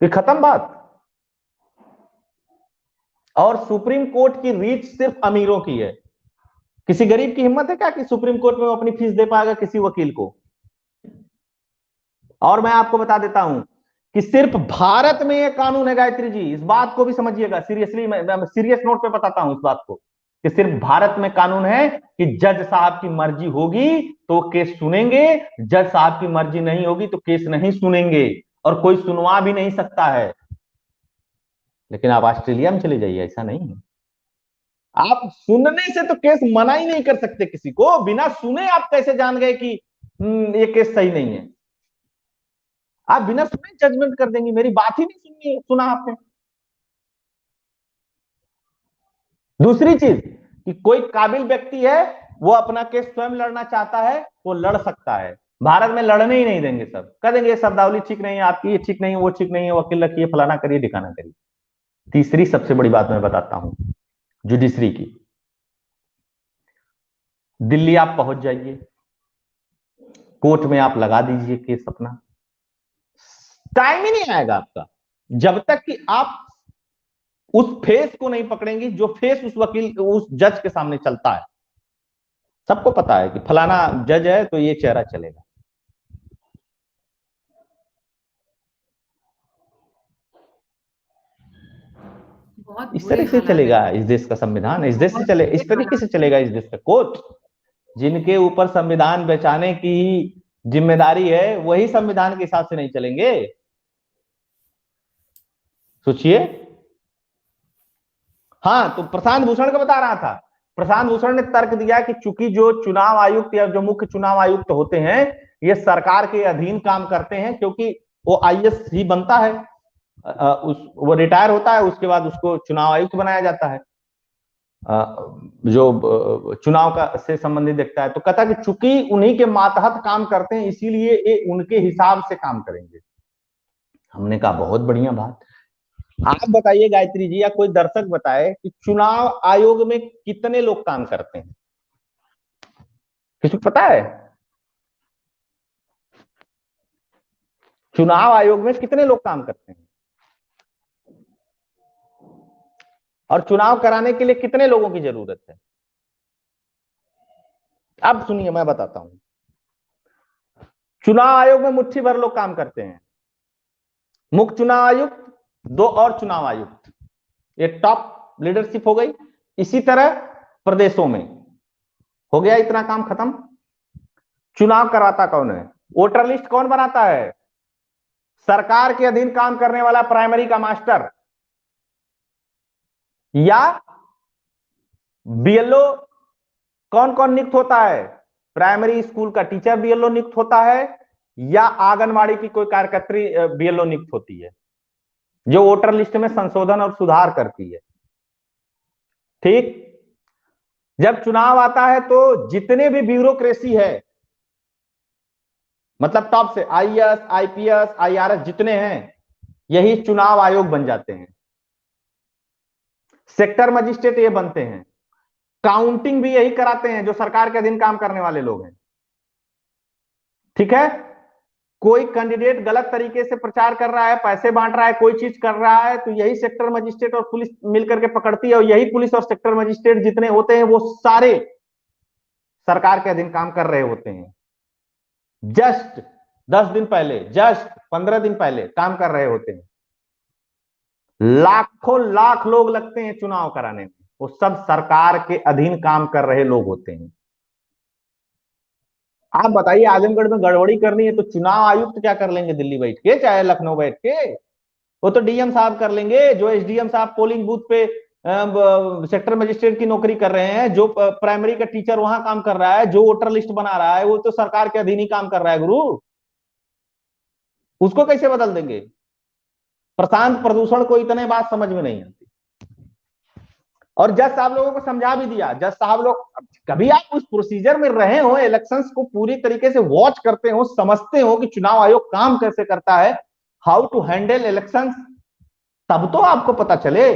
कि खत्म बात। और सुप्रीम कोर्ट की रीच सिर्फ अमीरों की है, किसी गरीब की हिम्मत है क्या कि सुप्रीम कोर्ट में वो अपनी फीस दे पाएगा किसी वकील को? और मैं आपको बता देता हूं कि सिर्फ भारत में यह कानून है गायत्री जी, इस बात को भी समझिएगा सीरियसली, मैं सीरियस नोट पे बताता हूं इस बात को, कि सिर्फ भारत में कानून है कि जज साहब की मर्जी होगी तो केस सुनेंगे, जज साहब की मर्जी नहीं होगी तो केस नहीं सुनेंगे, और कोई सुनवा भी नहीं सकता है। लेकिन आप ऑस्ट्रेलिया में चले जाइए, ऐसा नहीं है। आप सुनने से तो केस मना ही नहीं कर सकते किसी को, बिना सुने आप कैसे जान गए कि ये केस सही नहीं है? आप बिना सुने जजमेंट कर देंगे, मेरी बात ही नहीं सुनी सुना आपने। दूसरी चीज कि कोई काबिल व्यक्ति है, वो अपना केस स्वयं लड़ना चाहता है, वो लड़ सकता है। भारत में लड़ने ही नहीं देंगे, सब कह देंगे शब्दावली ठीक नहीं है आपकी, ये ठीक नहीं है, वो ठीक नहीं है, वकील रखिए, फलाना करिए, ढिकाना करिए। तीसरी सबसे बड़ी बात मैं बताता हूं जुडिशरी की। दिल्ली आप पहुंच जाइए, कोर्ट में आप लगा दीजिए केस अपना, टाइम ही नहीं आएगा आपका जब तक कि आप उस फेस को नहीं पकड़ेंगे जो फेस उस वकील उस जज के सामने चलता है। सबको पता है कि फलाना जज है तो ये चेहरा चलेगा। बहुत इस बुरे तरह से हालात चलेगा है। इस देश का संविधान, इस देश से बहुत चले, बुरे इस तरीके से हालात चलेगा इस देश का कोर्ट। जिनके ऊपर संविधान बचाने की जिम्मेदारी है वही संविधान के हिसाब से नहीं चलेंगे। सोचिए। हाँ, तो प्रशांत भूषण का बता रहा था, प्रशांत भूषण ने तर्क दिया कि चूंकि जो चुनाव आयुक्त या जो मुख्य चुनाव आयुक्त होते हैं ये सरकार के अधीन काम करते हैं, क्योंकि वो आईएएस ही बनता है, वो रिटायर होता है, उसके बाद उसको चुनाव आयुक्त बनाया जाता है, जो चुनाव का से संबंधित देखता है। तो कहता है कि चूंकि उन्हीं के मातहत काम करते हैं इसीलिए ये उनके हिसाब से काम करेंगे। हमने कहा बहुत बढ़िया बात। आप बताइए गायत्री जी, या कोई दर्शक बताए कि चुनाव आयोग में कितने लोग काम करते हैं? किसी को पता है? चुनाव आयोग में कितने लोग काम करते हैं और चुनाव कराने के लिए कितने लोगों की जरूरत है? अब सुनिए, मैं बताता हूं। चुनाव आयोग में मुट्ठी भर लोग काम करते हैं। मुख्य चुनाव आयुक्त, 2 और चुनाव आयुक्त, ये टॉप लीडरशिप हो गई। इसी तरह प्रदेशों में हो गया, इतना काम खत्म। चुनाव कराता कौन है? वोटर लिस्ट कौन बनाता है? सरकार के अधीन काम करने वाला प्राइमरी का मास्टर या बीएलओ। कौन कौन नियुक्त होता है? प्राइमरी स्कूल का टीचर बीएलओ नियुक्त होता है, या आंगनवाड़ी की कोई कार्यकर्त्री बीएलओ नियुक्त होती है, जो वोटर लिस्ट में संशोधन और सुधार करती है। ठीक। जब चुनाव आता है तो जितने भी ब्यूरोक्रेसी है, मतलब टॉप से आईएएस, आईपीएस, आईआरएस जितने हैं, यही चुनाव आयोग बन जाते हैं। सेक्टर मजिस्ट्रेट ये बनते हैं। काउंटिंग भी यही कराते हैं, जो सरकार के अधीन काम करने वाले लोग हैं। ठीक है। कोई कैंडिडेट गलत तरीके से प्रचार कर रहा है, पैसे बांट रहा है, कोई चीज कर रहा है, तो यही सेक्टर मजिस्ट्रेट और पुलिस मिलकर के पकड़ती है, और यही पुलिस और सेक्टर मजिस्ट्रेट जितने होते हैं वो सारे सरकार के अधीन काम कर रहे होते हैं। जस्ट 10 दिन पहले, जस्ट 15 दिन पहले काम कर रहे होते हैं। लाखों लाख लोग लगते हैं चुनाव कराने में, वो सब सरकार के अधीन काम कर रहे लोग होते हैं। आप बताइए, आजमगढ़ में गड़बड़ी करनी है तो चुनाव आयुक्त क्या कर लेंगे दिल्ली बैठ के, चाहे लखनऊ बैठ के? वो तो डीएम साहब कर लेंगे। जो एसडीएम साहब पोलिंग बूथ पे सेक्टर मजिस्ट्रेट की नौकरी कर रहे हैं, जो प्राइमरी का टीचर वहां काम कर रहा है, जो वोटर लिस्ट बना रहा है, वो तो सरकार के अधीन ही काम कर रहा है गुरु। उसको कैसे बदल देंगे? प्रशांत प्रदूषण को इतने बात समझ में नहीं आती, और जज साहब लोगों को समझा भी दिया। जज साहब लोग, कभी आप उस प्रोसीजर में रहे हो, इलेक्शंस को पूरी तरीके से वॉच करते हो, समझते हो कि चुनाव आयोग काम कैसे करता है, हाउ टू हैंडल इलेक्शंस, तब तो आपको पता चले।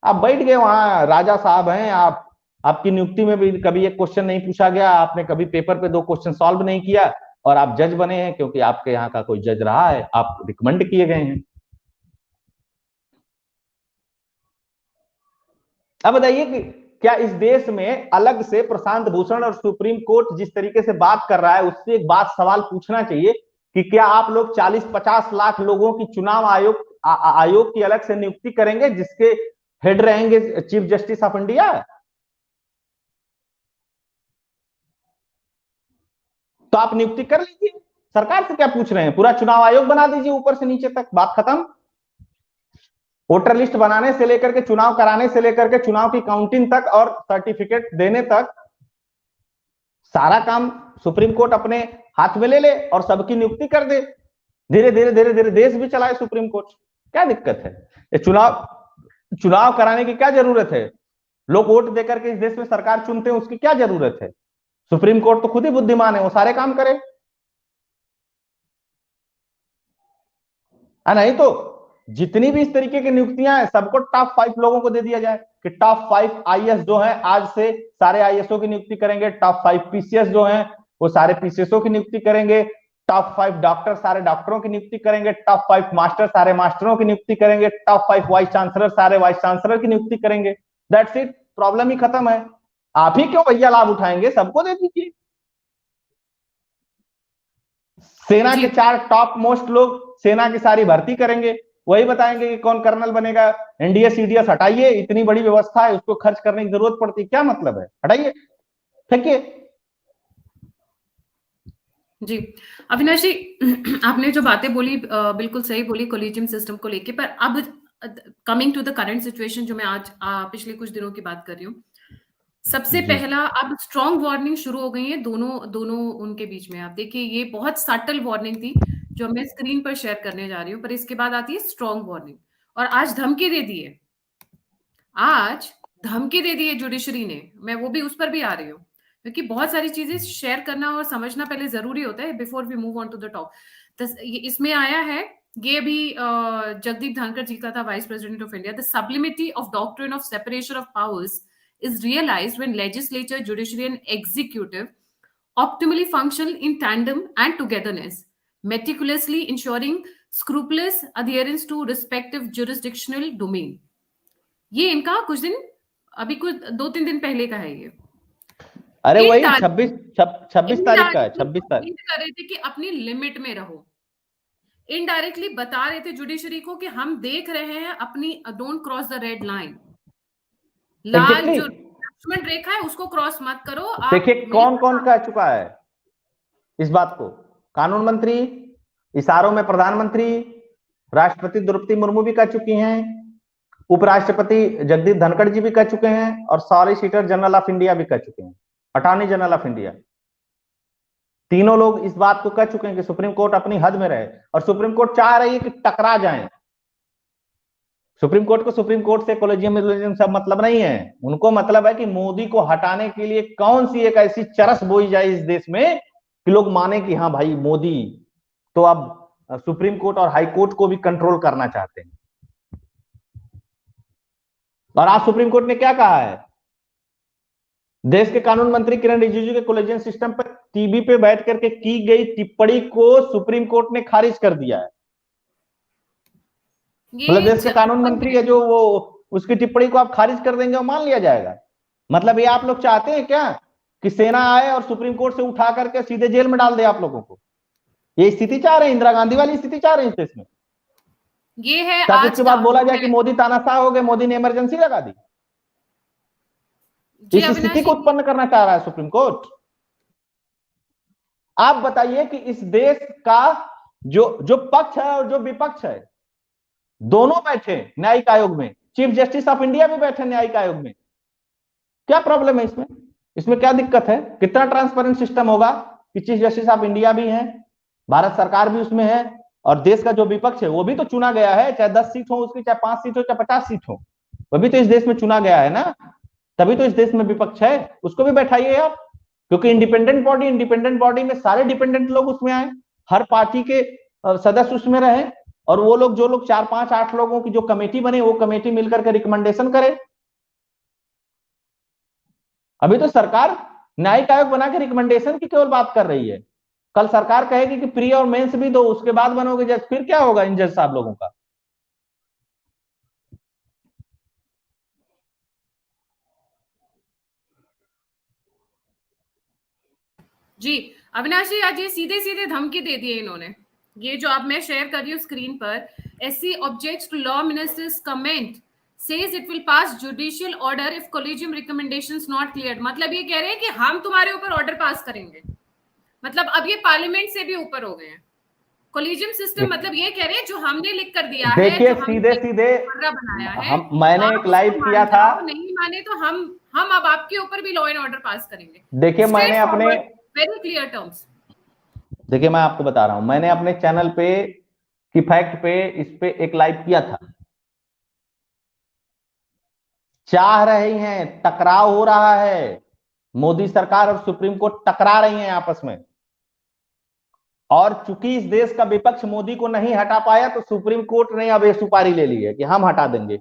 आप बैठ गए वहां, राजा साहब हैं आप, आपकी नियुक्ति में भी कभी एक क्वेश्चन नहीं पूछा गया, आपने कभी पेपर पे 2 क्वेश्चन सॉल्व नहीं किया, और आप जज बने हैं क्योंकि आपके यहाँ का कोई जज रहा है, आप रिकमेंड किए गए हैं। अब बताइए कि क्या इस देश में अलग से प्रशांत भूषण और सुप्रीम कोर्ट जिस तरीके से बात कर रहा है, उससे एक बात सवाल पूछना चाहिए कि क्या आप लोग 40-50 लाख लोगों की चुनाव आयोग की अलग से नियुक्ति करेंगे, जिसके हेड रहेंगे चीफ जस्टिस ऑफ इंडिया? तो आप नियुक्ति कर लीजिए, सरकार से क्या पूछ रहे हैं? पूरा चुनाव आयोग बना दीजिए ऊपर से नीचे तक, बात खत्म। वोटर लिस्ट बनाने से लेकर के चुनाव कराने से लेकर के चुनाव की काउंटिंग तक और सर्टिफिकेट देने तक सारा काम सुप्रीम कोर्ट अपने हाथ में ले ले और सबकी नियुक्ति कर दे। धीरे धीरे धीरे धीरे देश भी चलाए सुप्रीम कोर्ट। क्या दिक्कत है? ये चुनाव कराने की क्या जरूरत है? लोग वोट देकर के इस देश में सरकार चुनते हैं, उसकी क्या जरूरत है? सुप्रीम कोर्ट तो खुद ही बुद्धिमान है, वो सारे काम करे। नहीं तो जितनी भी इस तरीके की नियुक्तियां हैं सबको टॉप 5 लोगों को दे दिया जाए कि टॉप 5 आईएएस जो है आज से सारे आईएएसओ की नियुक्ति करेंगे, टॉप 5 पीसीएस जो हैं वो सारे पीसीएसओ की नियुक्ति करेंगे, टॉप 5 डॉक्टर सारे डॉक्टरों की नियुक्ति करेंगे, टॉप 5 मास्टर सारे मास्टरों की नियुक्ति करेंगे, टॉप 5 वाइस चांसलर सारे वाइस चांसलर की नियुक्ति करेंगे। दैट्स इट, प्रॉब्लम ही खत्म है। आप ही क्यों भैया लाभ उठाएंगे? सबको दे दीजिए। सेना के 4 टॉप मोस्ट लोग सेना की सारी भर्ती करेंगे, वही बताएंगे कि कौन कर्नल बनेगा। एनडीए सीडीएस हटाइए, इतनी बड़ी व्यवस्था है, उसको खर्च करने की जरूरत पड़ती, क्या मतलब है? हटाइए, फेंकिए। जी अविनाश जी, आपने जो बातें बोली बिल्कुल सही बोली कॉलेजियम सिस्टम को लेके, पर अब coming to the current situation जो मैं आज पिछले कुछ दिनों की बात कर रही हूँ, सबसे पहला अब स्ट्रॉन्ग वार्निंग शुरू हो गई है दोनों उनके बीच में। आप देखिए ये बहुत सटल वार्निंग थी जो मैं स्क्रीन पर शेयर करने जा रही हूँ, पर इसके बाद आती है स्ट्रॉन्ग वार्निंग। और आज धमकी दे दी है, आज धमकी दे दी है जुडिशरी ने। मैं वो भी उस पर भी आ रही हूँ क्योंकि बहुत सारी चीजें शेयर करना और समझना पहले जरूरी होता है before we move on to the top. इसमें आया है, ये भी जगदीप धनखड़ जी का था, vice president of India. The sublimity of doctrine of separation of powers is realized when legislature, judiciary and executive optimally function in tandem and togetherness, meticulously ensuring scrupulous adherence to respective jurisdictional domain। ये इनका कुछ दिन अभी कुछ 2-3 दिन पहले का है ये। अरे वही 26 तारीख का है, 26 तारीख कर रहे थे कि अपनी लिमिट में रहो। इनडायरेक्टली बता रहे थे जुडिशरी को कि हम देख रहे हैं, अपनी don't cross the red line, लाल जो लक्ष्मण रेखा है उसको क्रॉस मत करो। देखिए कौन कौन कह चुका है इस बात को। कानून मंत्री, इशारों में प्रधानमंत्री, राष्ट्रपति द्रौपदी मुर्मू भी कह चुकी हैं, उपराष्ट्रपति जगदीप धनखड़ जी भी कह चुके हैं, और सॉलिसिटर जनरल ऑफ इंडिया भी कह चुके हैं, अटॉर्नी जनरल ऑफ इंडिया। तीनों लोग इस बात को कह चुके हैं कि सुप्रीम कोर्ट अपनी हद में रहे, और सुप्रीम कोर्ट चाह रही है कि टकरा जाएं। सुप्रीम कोर्ट को सुप्रीम कोर्ट से कॉलेजियम सब मतलब नहीं है, उनको मतलब है कि मोदी को हटाने के लिए कौन सी एक ऐसी चरस बोई जाए इस देश में कि लोग माने कि हाँ भाई मोदी तो अब सुप्रीम कोर्ट और हाई कोर्ट को भी कंट्रोल करना चाहते हैं। और आज सुप्रीम कोर्ट ने क्या कहा है? देश के कानून मंत्री किरण रिजिजू के कॉलेजियम सिस्टम पर टीवी पे बैठ करके की गई टिप्पणी को सुप्रीम कोर्ट ने खारिज कर दिया है। मतलब देश के कानून मंत्री है जो वो उसकी टिप्पणी को आप खारिज कर देंगे और मान लिया जाएगा। मतलब ये आप लोग चाहते हैं क्या कि सेना आए और सुप्रीम कोर्ट से उठा करके सीधे जेल में डाल दे आप लोगों को? ये स्थिति चाह रहे हैं, इंदिरा गांधी वाली स्थिति चाह रहे हैं इस देश में। ये है ताकि उसके बाद बोला जाए कि मोदी तानाशाह हो गए, मोदी ने इमरजेंसी लगा दी। इस स्थिति को उत्पन्न करना चाह रहा है सुप्रीम कोर्ट। आप बताइए कि इस देश का जो पक्ष है और जो विपक्ष है दोनों बैठे न्यायिक आयोग में, चीफ जस्टिस ऑफ इंडिया भी बैठे न्यायिक आयोग में। क्या प्रॉब्लम है इसमें? इसमें क्या दिक्कत है? कितना ट्रांसपेरेंट सिस्टम होगा कि चीफ जस्टिस ऑफ इंडिया भी है, भारत सरकार भी उसमें है, और देश का जो विपक्ष है वो भी तो चुना गया है, चाहे 10 सीट हो उसकी, चाहे 5 सीट हो, चाहे 50 सीट हो, वो भी तो इस देश में चुना गया है ना। तभी तो इस देश में विपक्ष है, उसको भी बैठाइए आप। क्योंकि इंडिपेंडेंट बॉडी में सारे डिपेंडेंट लोग उसमें आए, हर पार्टी के सदस्य उसमें रहे, और वो लोग जो लोग 4, 5, 8 लोगों की जो कमेटी बने वो कमेटी मिलकर के रिकमेंडेशन करे। अभी तो सरकार न्यायिक आयोग बना के रिकमेंडेशन की केवल बात कर रही है। कल सरकार कहेगी कि प्री और मेंस भी दो, उसके बाद बनोगे जज, फिर क्या होगा इन जज साहब लोगों का? जी अविनाश जी, आज ये सीधे सीधे धमकी दे दी है इन्होंने। ये जो अब मैं शेयर कर रही हूँ स्क्रीन पर, SC objects to law minister's comment says it will pass judicial order if collegium recommendations not cleared। मतलब ये कह रहे हैं कि हम तुम्हारे ऊपर ऑर्डर पास करेंगे। मतलब अब ये पार्लियामेंट से भी ऊपर हो गए हैं। कोलिजियम सिस्टम मतलब ये कह रहे हैं जो हमने लिख कर दिया है, देखिए जो हमने सीधे सीधे बनाया है, मैंने आप एक लाइव उसको किया मान था। जाओ, नहीं माने तो हम अब आपके ऊपर भी लॉ एंड ऑर्डर पास करेंगे। देखिए मैंने अपने वेरी क्लियर टर्म्स। देखिए मैं आपको बता रहा हूं, मैंने अपने चैनल पे की फैक्ट पे इस पे एक लाइव किया था। चाह रही हैं, टकराव हो रहा है, मोदी सरकार और सुप्रीम कोर्ट टकरा रही हैं आपस में, और चूंकि इस देश का विपक्ष मोदी को नहीं हटा पाया तो सुप्रीम कोर्ट ने अब ये सुपारी ले ली है कि हम हटा देंगे।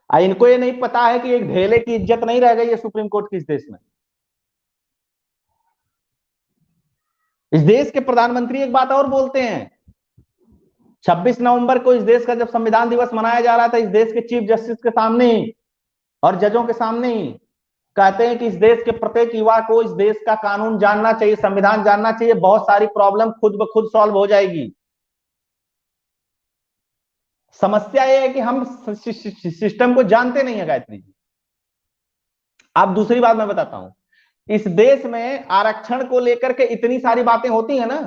इनको ये नहीं पता है कि एक ढेले की इज्जत नहीं रह गई है सुप्रीम कोर्ट की इस देश में। इस देश के प्रधानमंत्री एक बात और बोलते हैं, 26 नवंबर को इस देश का जब संविधान दिवस मनाया जा रहा था, इस देश के चीफ जस्टिस के सामने ही और जजों के सामने ही कहते हैं कि इस देश के प्रत्येक युवा को इस देश का कानून जानना चाहिए, संविधान जानना चाहिए, बहुत सारी प्रॉब्लम खुद ब खुद सॉल्व हो जाएगी। समस्या यह है कि हम सिस्टम को जानते नहीं है गायत्री जी। आप दूसरी बात मैं बताता हूं, इस देश में आरक्षण को लेकर के इतनी सारी बातें होती है ना,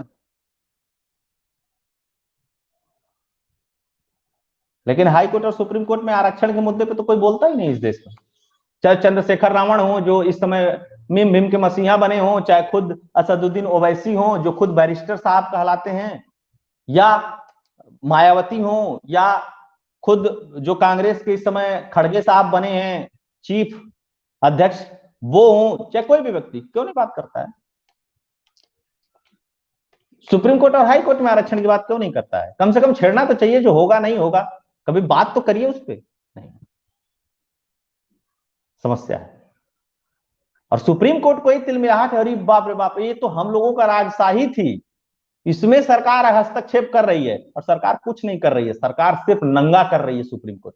लेकिन हाई कोर्ट और सुप्रीम कोर्ट में आरक्षण के मुद्दे पे तो कोई बोलता ही नहीं इस देश में। चाहे चंद्रशेखर रावण हो जो इस समय मीम भीम के मसीहा बने हो, चाहे खुद असदुद्दीन ओवैसी हो जो खुद बैरिस्टर साहब कहलाते हैं, या मायावती हो, या खुद जो कांग्रेस के इस समय खड़गे साहब बने हैं चीफ अध्यक्ष, वो हो, चाहे कोई भी व्यक्ति, क्यों नहीं बात करता है? सुप्रीम कोर्ट और हाई कोर्ट में आरक्षण की बात क्यों नहीं करता है? कम से कम छेड़ना तो चाहिए, जो होगा नहीं होगा, कभी बात तो करिए उस पर। नहीं, समस्या है। और सुप्रीम कोर्ट को ही तिलमिलाहट है, अरे बाप रे बाप, ये तो हम लोगों का राजशाही थी, इसमें सरकार हस्तक्षेप कर रही है, और सरकार कुछ नहीं कर रही है, सरकार सिर्फ नंगा कर रही है सुप्रीम कोर्ट।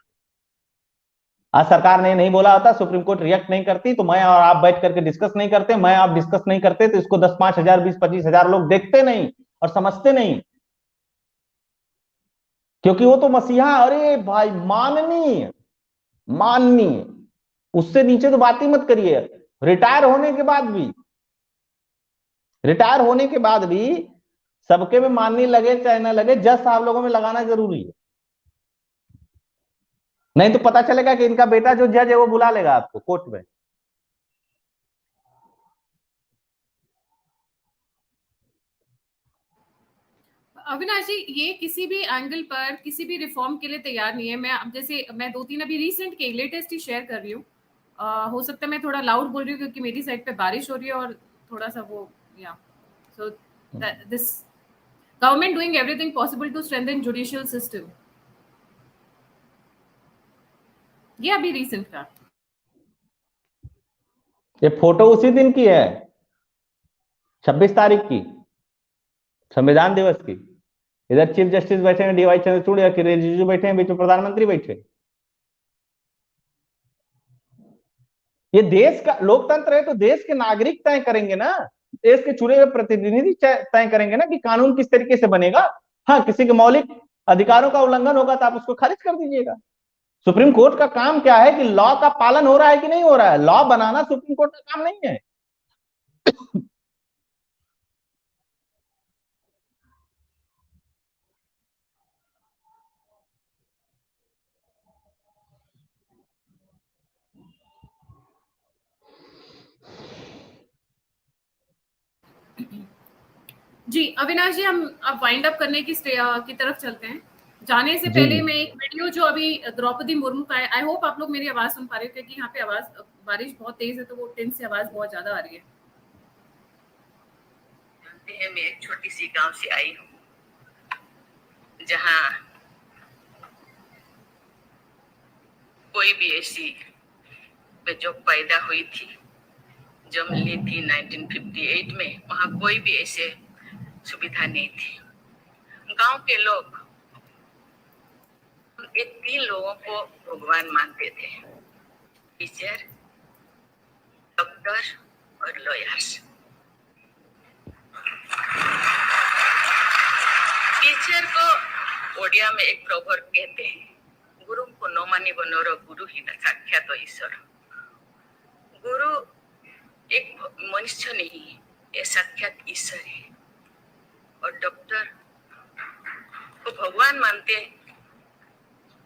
आज सरकार ने नहीं बोला होता, सुप्रीम कोर्ट रिएक्ट नहीं करती, तो मैं और आप बैठ करके डिस्कस नहीं करते, मैं आप डिस्कस नहीं करते, तो इसको 10-5 हजार 20-25 हजार लोग देखते नहीं और समझते नहीं, क्योंकि वो तो मसीहा, अरे भाई माननीय माननीय, उससे नीचे तो बात ही मत करिए। रिटायर होने के बाद भी, रिटायर होने के बाद भी सबके में मानने लगे चाहे ना लगे, जज साहब लोगों में लगाना जरूरी है, नहीं तो पता चलेगा कि इनका बेटा जो जज है वो बुला लेगा आपको कोर्ट में। अविनाश जी, ये किसी भी एंगल पर किसी भी रिफॉर्म के लिए तैयार नहीं है। मैं अब जैसे मैं 2-3 अभी रिसेंट के लेटेस्ट ही शेयर कर रही हूँ। हो सकता है मैं थोड़ा लाउड बोल रही हूँ क्योंकि मेरी साइड पे बारिश हो रही है और थोड़ा सा वो या so this government doing everything possible to strengthen judicial system. ये अभी रिसेंट का, ये फोटो उसी दिन की है, 26 तारीख की, संविधान दिवस की। इधर चीफ जस्टिस बैठे हैं डीवाई चंद्रचूड़, या किरेन रिजिजू बैठे हैं, बीच में प्रधानमंत्री बैठे। ये देश का लोकतंत्र है, तो देश के नागरिक तय करेंगे ना, देश के चुने हुए प्रतिनिधि तय करेंगे ना कि कानून किस तरीके से बनेगा। हाँ, किसी के मौलिक अधिकारों का उल्लंघन होगा तो आप उसको खारिज कर दीजिएगा। सुप्रीम कोर्ट का काम क्या है कि लॉ का पालन हो रहा है कि नहीं हो रहा है, लॉ बनाना सुप्रीम कोर्ट का काम नहीं है। जी अविनाश जी, हम अब वाइंड अप करने की तरफ चलते हैं। जाने से जी, पहले जी। मैं एक वीडियो जो अभी द्रौपदी मुर्मू का है, आई होप आप लोग मेरी आवाज सुन पा रहे हो क्योंकि यहाँ पे आवाज बारिश बहुत तेज है तो वो टेंस से आवाज बहुत ज्यादा आ रही है। जानते हैं, मैं एक छोटी सी गांव से आई हूँ जहाँ कोई भी ऐसी जो पैदा हुई थी, जन्म ली थी 1958 में, वहाँ कोई भी ऐसे सुविधा नहीं थी। गांव के लोग ये 3 लोगों को भगवान मानते थे, टीचर, डॉक्टर और लॉयर्स। टीचर को ओडिया में एक प्रोवर्ब कहते हैं, गुरु को नो मानी बनोरो गुरु ही न साक्षात ईश्वर। गुरु एक मनुष्य नहीं है, ये साक्षात ईश्वर है। और डॉक्टर को भगवान मानते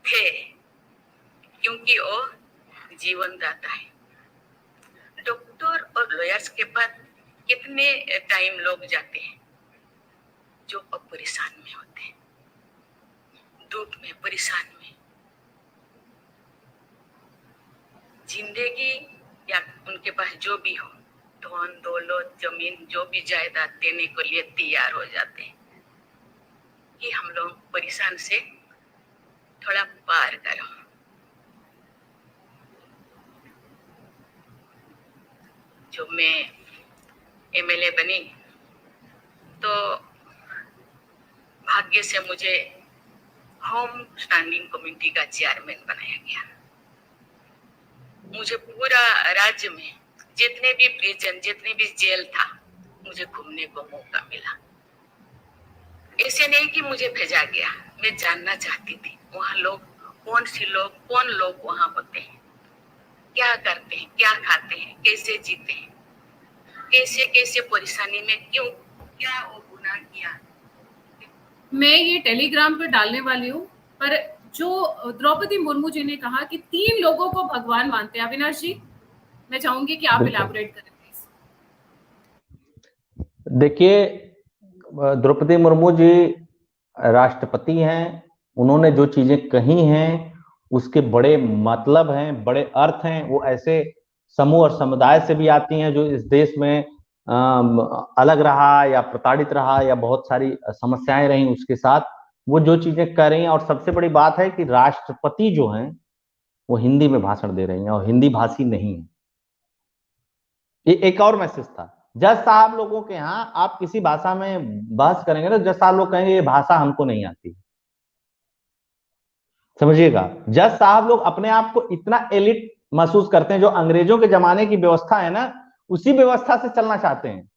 थे, क्योंकि वो जीवन दाता है। डॉक्टर और लॉयर्स के पास कितने टाइम लोग जाते हैं जो अब परेशान में होते हैं, दुख में, परेशान में। जिंदगी या उनके पास जो भी हो, धन दौलत जमीन जो भी जायदाद देने को लिए तैयार हो जाते हैं कि हम लोग परेशान से थोड़ा पार करो। जो मैं एमएलए बनी तो भाग्य से मुझे होम स्टैंडिंग कमेटी का चेयरमैन बनाया गया। मुझे पूरा राज्य में जितने भी प्रिजन, जितने भी जेल था, मुझे घूमने को मौका मिला। ऐसे नहीं कि मुझे भेजा गया, मैं जानना चाहती थी वहाँ लोग कौन लोग वहाँ होते हैं, क्या करते हैं, क्या खाते हैं, कैसे जीते हैं, कैसे कैसे परेशानी में क्यों, क्या वो गुनाह किया। मैं ये टेलीग्राम पे डालने वाली हूँ, पर जो द्रौपदी मुर्मू जी ने कहा कि 3 लोगों को भगवान मानते हैं, अविनाश जी मैं चाहूंगी कि आप इलैबोरेट करें प्लीज। देखिए, द्रौपदी मुर्मू जी राष्ट्रपति हैं, उन्होंने जो चीजें कही हैं उसके बड़े मतलब हैं, बड़े अर्थ हैं। वो ऐसे समूह और समुदाय से भी आती हैं जो इस देश में अलग रहा या प्रताड़ित रहा या बहुत सारी समस्याएं रही उसके साथ। वो जो चीजें कर रही हैं, और सबसे बड़ी बात है कि राष्ट्रपति जो हैं वो हिंदी में भाषण दे रही हैं और हिंदी भाषी नहीं है। ये एक और मैसेज था। जज साहब लोगों के यहाँ आप किसी भाषा में बहस करेंगे तो जज साहब लोग कहेंगे ये भाषा हमको नहीं आती। समझिएगा, जज साहब लोग अपने आप को इतना एलिट महसूस करते हैं, जो अंग्रेजों के जमाने की व्यवस्था है ना, उसी व्यवस्था से चलना चाहते हैं।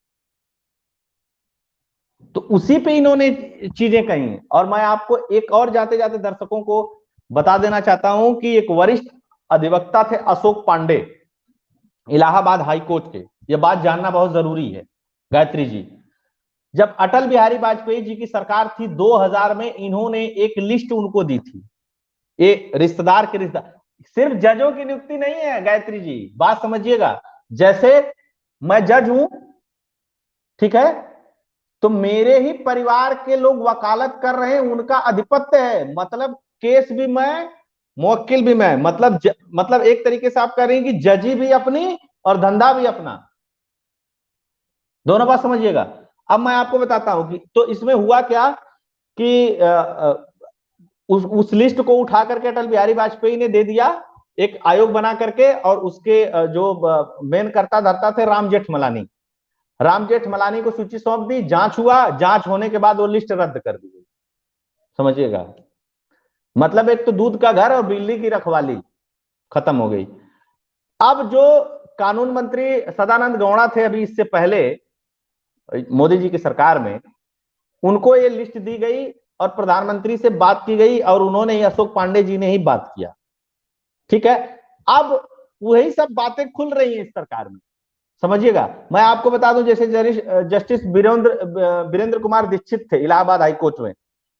तो उसी पे इन्होंने चीजें कही। और मैं आपको एक और जाते जाते दर्शकों को बता देना चाहता हूं कि एक वरिष्ठ अधिवक्ता थे अशोक पांडे, इलाहाबाद हाई कोर्ट के। यह बात जानना बहुत जरूरी है गायत्री जी। जब अटल बिहारी वाजपेयी जी की सरकार थी 2000 में, इन्होंने एक लिस्ट उनको दी थी, ये रिश्तेदार के रिश्तेदार। सिर्फ जजों की नियुक्ति नहीं है गायत्री जी, बात समझिएगा। जैसे मैं जज हूं, ठीक है, तो मेरे ही परिवार के लोग वकालत कर रहे हैं, उनका अधिपत्य है। मतलब केस भी मैं, मुवक्किल भी मैं, मतलब एक तरीके से आप कह रहे हैं कि जजी भी अपनी और धंधा भी अपना, दोनों बात समझिएगा। अब मैं आपको बताता हूं कि तो इसमें हुआ क्या कि उस लिस्ट को उठा करके अटल बिहारी वाजपेयी ने दे दिया एक आयोग बना करके, और उसके जो मेन कर्ता धर्ता थे राम जेठमलानी, राम जेठमलानी को सूची सौंप दी। जांच हुआ, जांच होने के बाद वो लिस्ट रद्द कर दी गई। समझिएगा, मतलब एक तो दूध का घर और बिल्ली की रखवाली खत्म हो गई। अब जो कानून मंत्री सदानंद गौड़ा थे अभी इससे पहले मोदी जी की सरकार में, उनको ये लिस्ट दी गई और प्रधानमंत्री से बात की गई, और उन्होंने ही, अशोक पांडे जी ने ही बात किया। ठीक है, अब वही सब बातें खुल रही हैं इस सरकार में। समझिएगा, मैं आपको बता दूं, जैसे जस्टिस वीरेंद्र कुमार दीक्षित थे इलाहाबाद हाईकोर्ट में,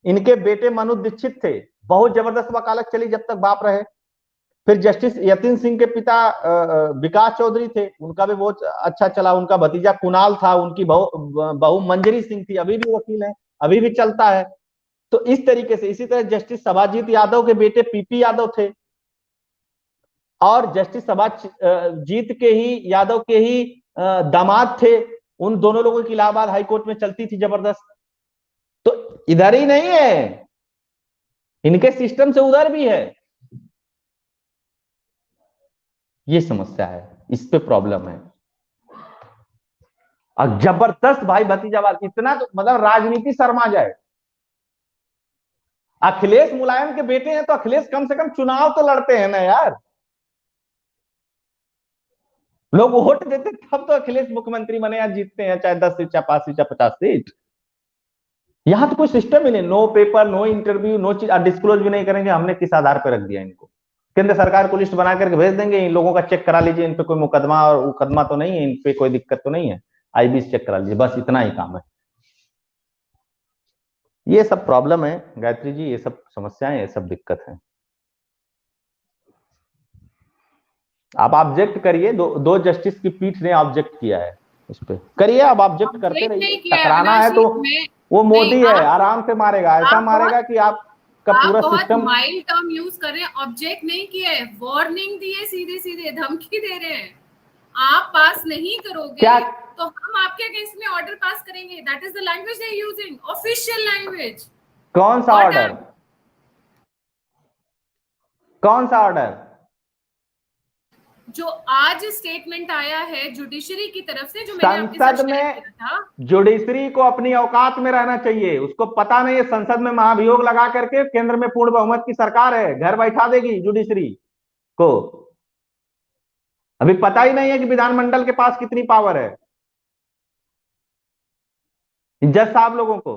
इनके बेटे मनु दीक्षित थे, बहुत जबरदस्त वकालत चली जब तक बाप रहे। फिर जस्टिस यतिन सिंह के पिता विकास चौधरी थे, उनका भी बहुत अच्छा चला। उनका भतीजा कुणाल था, उनकी बहू मंजरी सिंह थी, अभी भी वकील है, अभी भी चलता है। तो इस तरीके से, इसी तरह जस्टिस सभाजीत यादव के बेटे पीपी यादव थे, और जस्टिस सभाजीत के ही यादव के ही दामाद थे। उन दोनों लोगों की इलाहाबाद हाईकोर्ट में चलती थी जबरदस्त। तो इधर ही नहीं है, इनके सिस्टम से उधर भी है। ये समस्या है, इस पे प्रॉब्लम है। और जबरदस्त भाई भतीजावाद, इतना तो मतलब राजनीति शर्मा जाए। अखिलेश मुलायम के बेटे हैं तो अखिलेश कम से कम चुनाव तो लड़ते हैं ना यार, लोग वोट देते तब तो अखिलेश मुख्यमंत्री बने या जीतते हैं, चाहे 10 सीट, चाहे 5 सीट, चाहे 50 सीट। यहां तो कोई सिस्टम ही नहीं, no paper, no interview, no चीज, डिस्क्लोज भी नहीं करेंगे हमने किस आधार पर रख दिया इनको। केंद्र सरकार को लिस्ट बना करके भेज देंगे, इन लोगों का चेक करा लीजिए, इन पे कोई मुकदमा और मुकदमा तो नहीं है, इन पे कोई दिक्कत तो नहीं है, आईबीसी चेक करा लीजिए, बस इतना ही काम है। ये सब प्रॉब्लम है गायत्री जी, ये सब समस्याएं, ये सब दिक्कत है। आप ऑब्जेक्ट करिए, दो जस्टिस की पीठ ने ऑब्जेक्ट किया है इस पे, करिए, आप ऑब्जेक्ट करते ऑब्जेक्ट रहिए। नहीं किया है टकराना अविनाश है जी, तो मैं वो नहीं, मोदी है, आराम से मारेगा, ऐसा मारेगा कि आपका आप पूरा बहुत सिस्टम। माइल्ड टर्म यूज कर रहे हैं। ऑब्जेक्ट नहीं किया है, वार्निंग दी है, सीधे सीधे धमकी दे रहे हैं। आप पास नहीं करोगे क्या तो हम आपके अगेंस्ट में ऑर्डर पास करेंगे। That is the language they are using, official language. कौन सा ऑर्डर, कौन सा ऑर्डर? जो आज स्टेटमेंट आया है जुडिशरी की तरफ से, जो मैंने आपके साथ संसद शेयर में किया था। जुडिशरी को अपनी औकात में रहना चाहिए। उसको पता नहीं है संसद में महाभियोग लगा करके केंद्र में पूर्ण बहुमत की सरकार है, घर बैठा देगी जुडिशरी को। अभी पता ही नहीं है कि विधानमंडल के पास कितनी पावर है जज साहब लोगों को।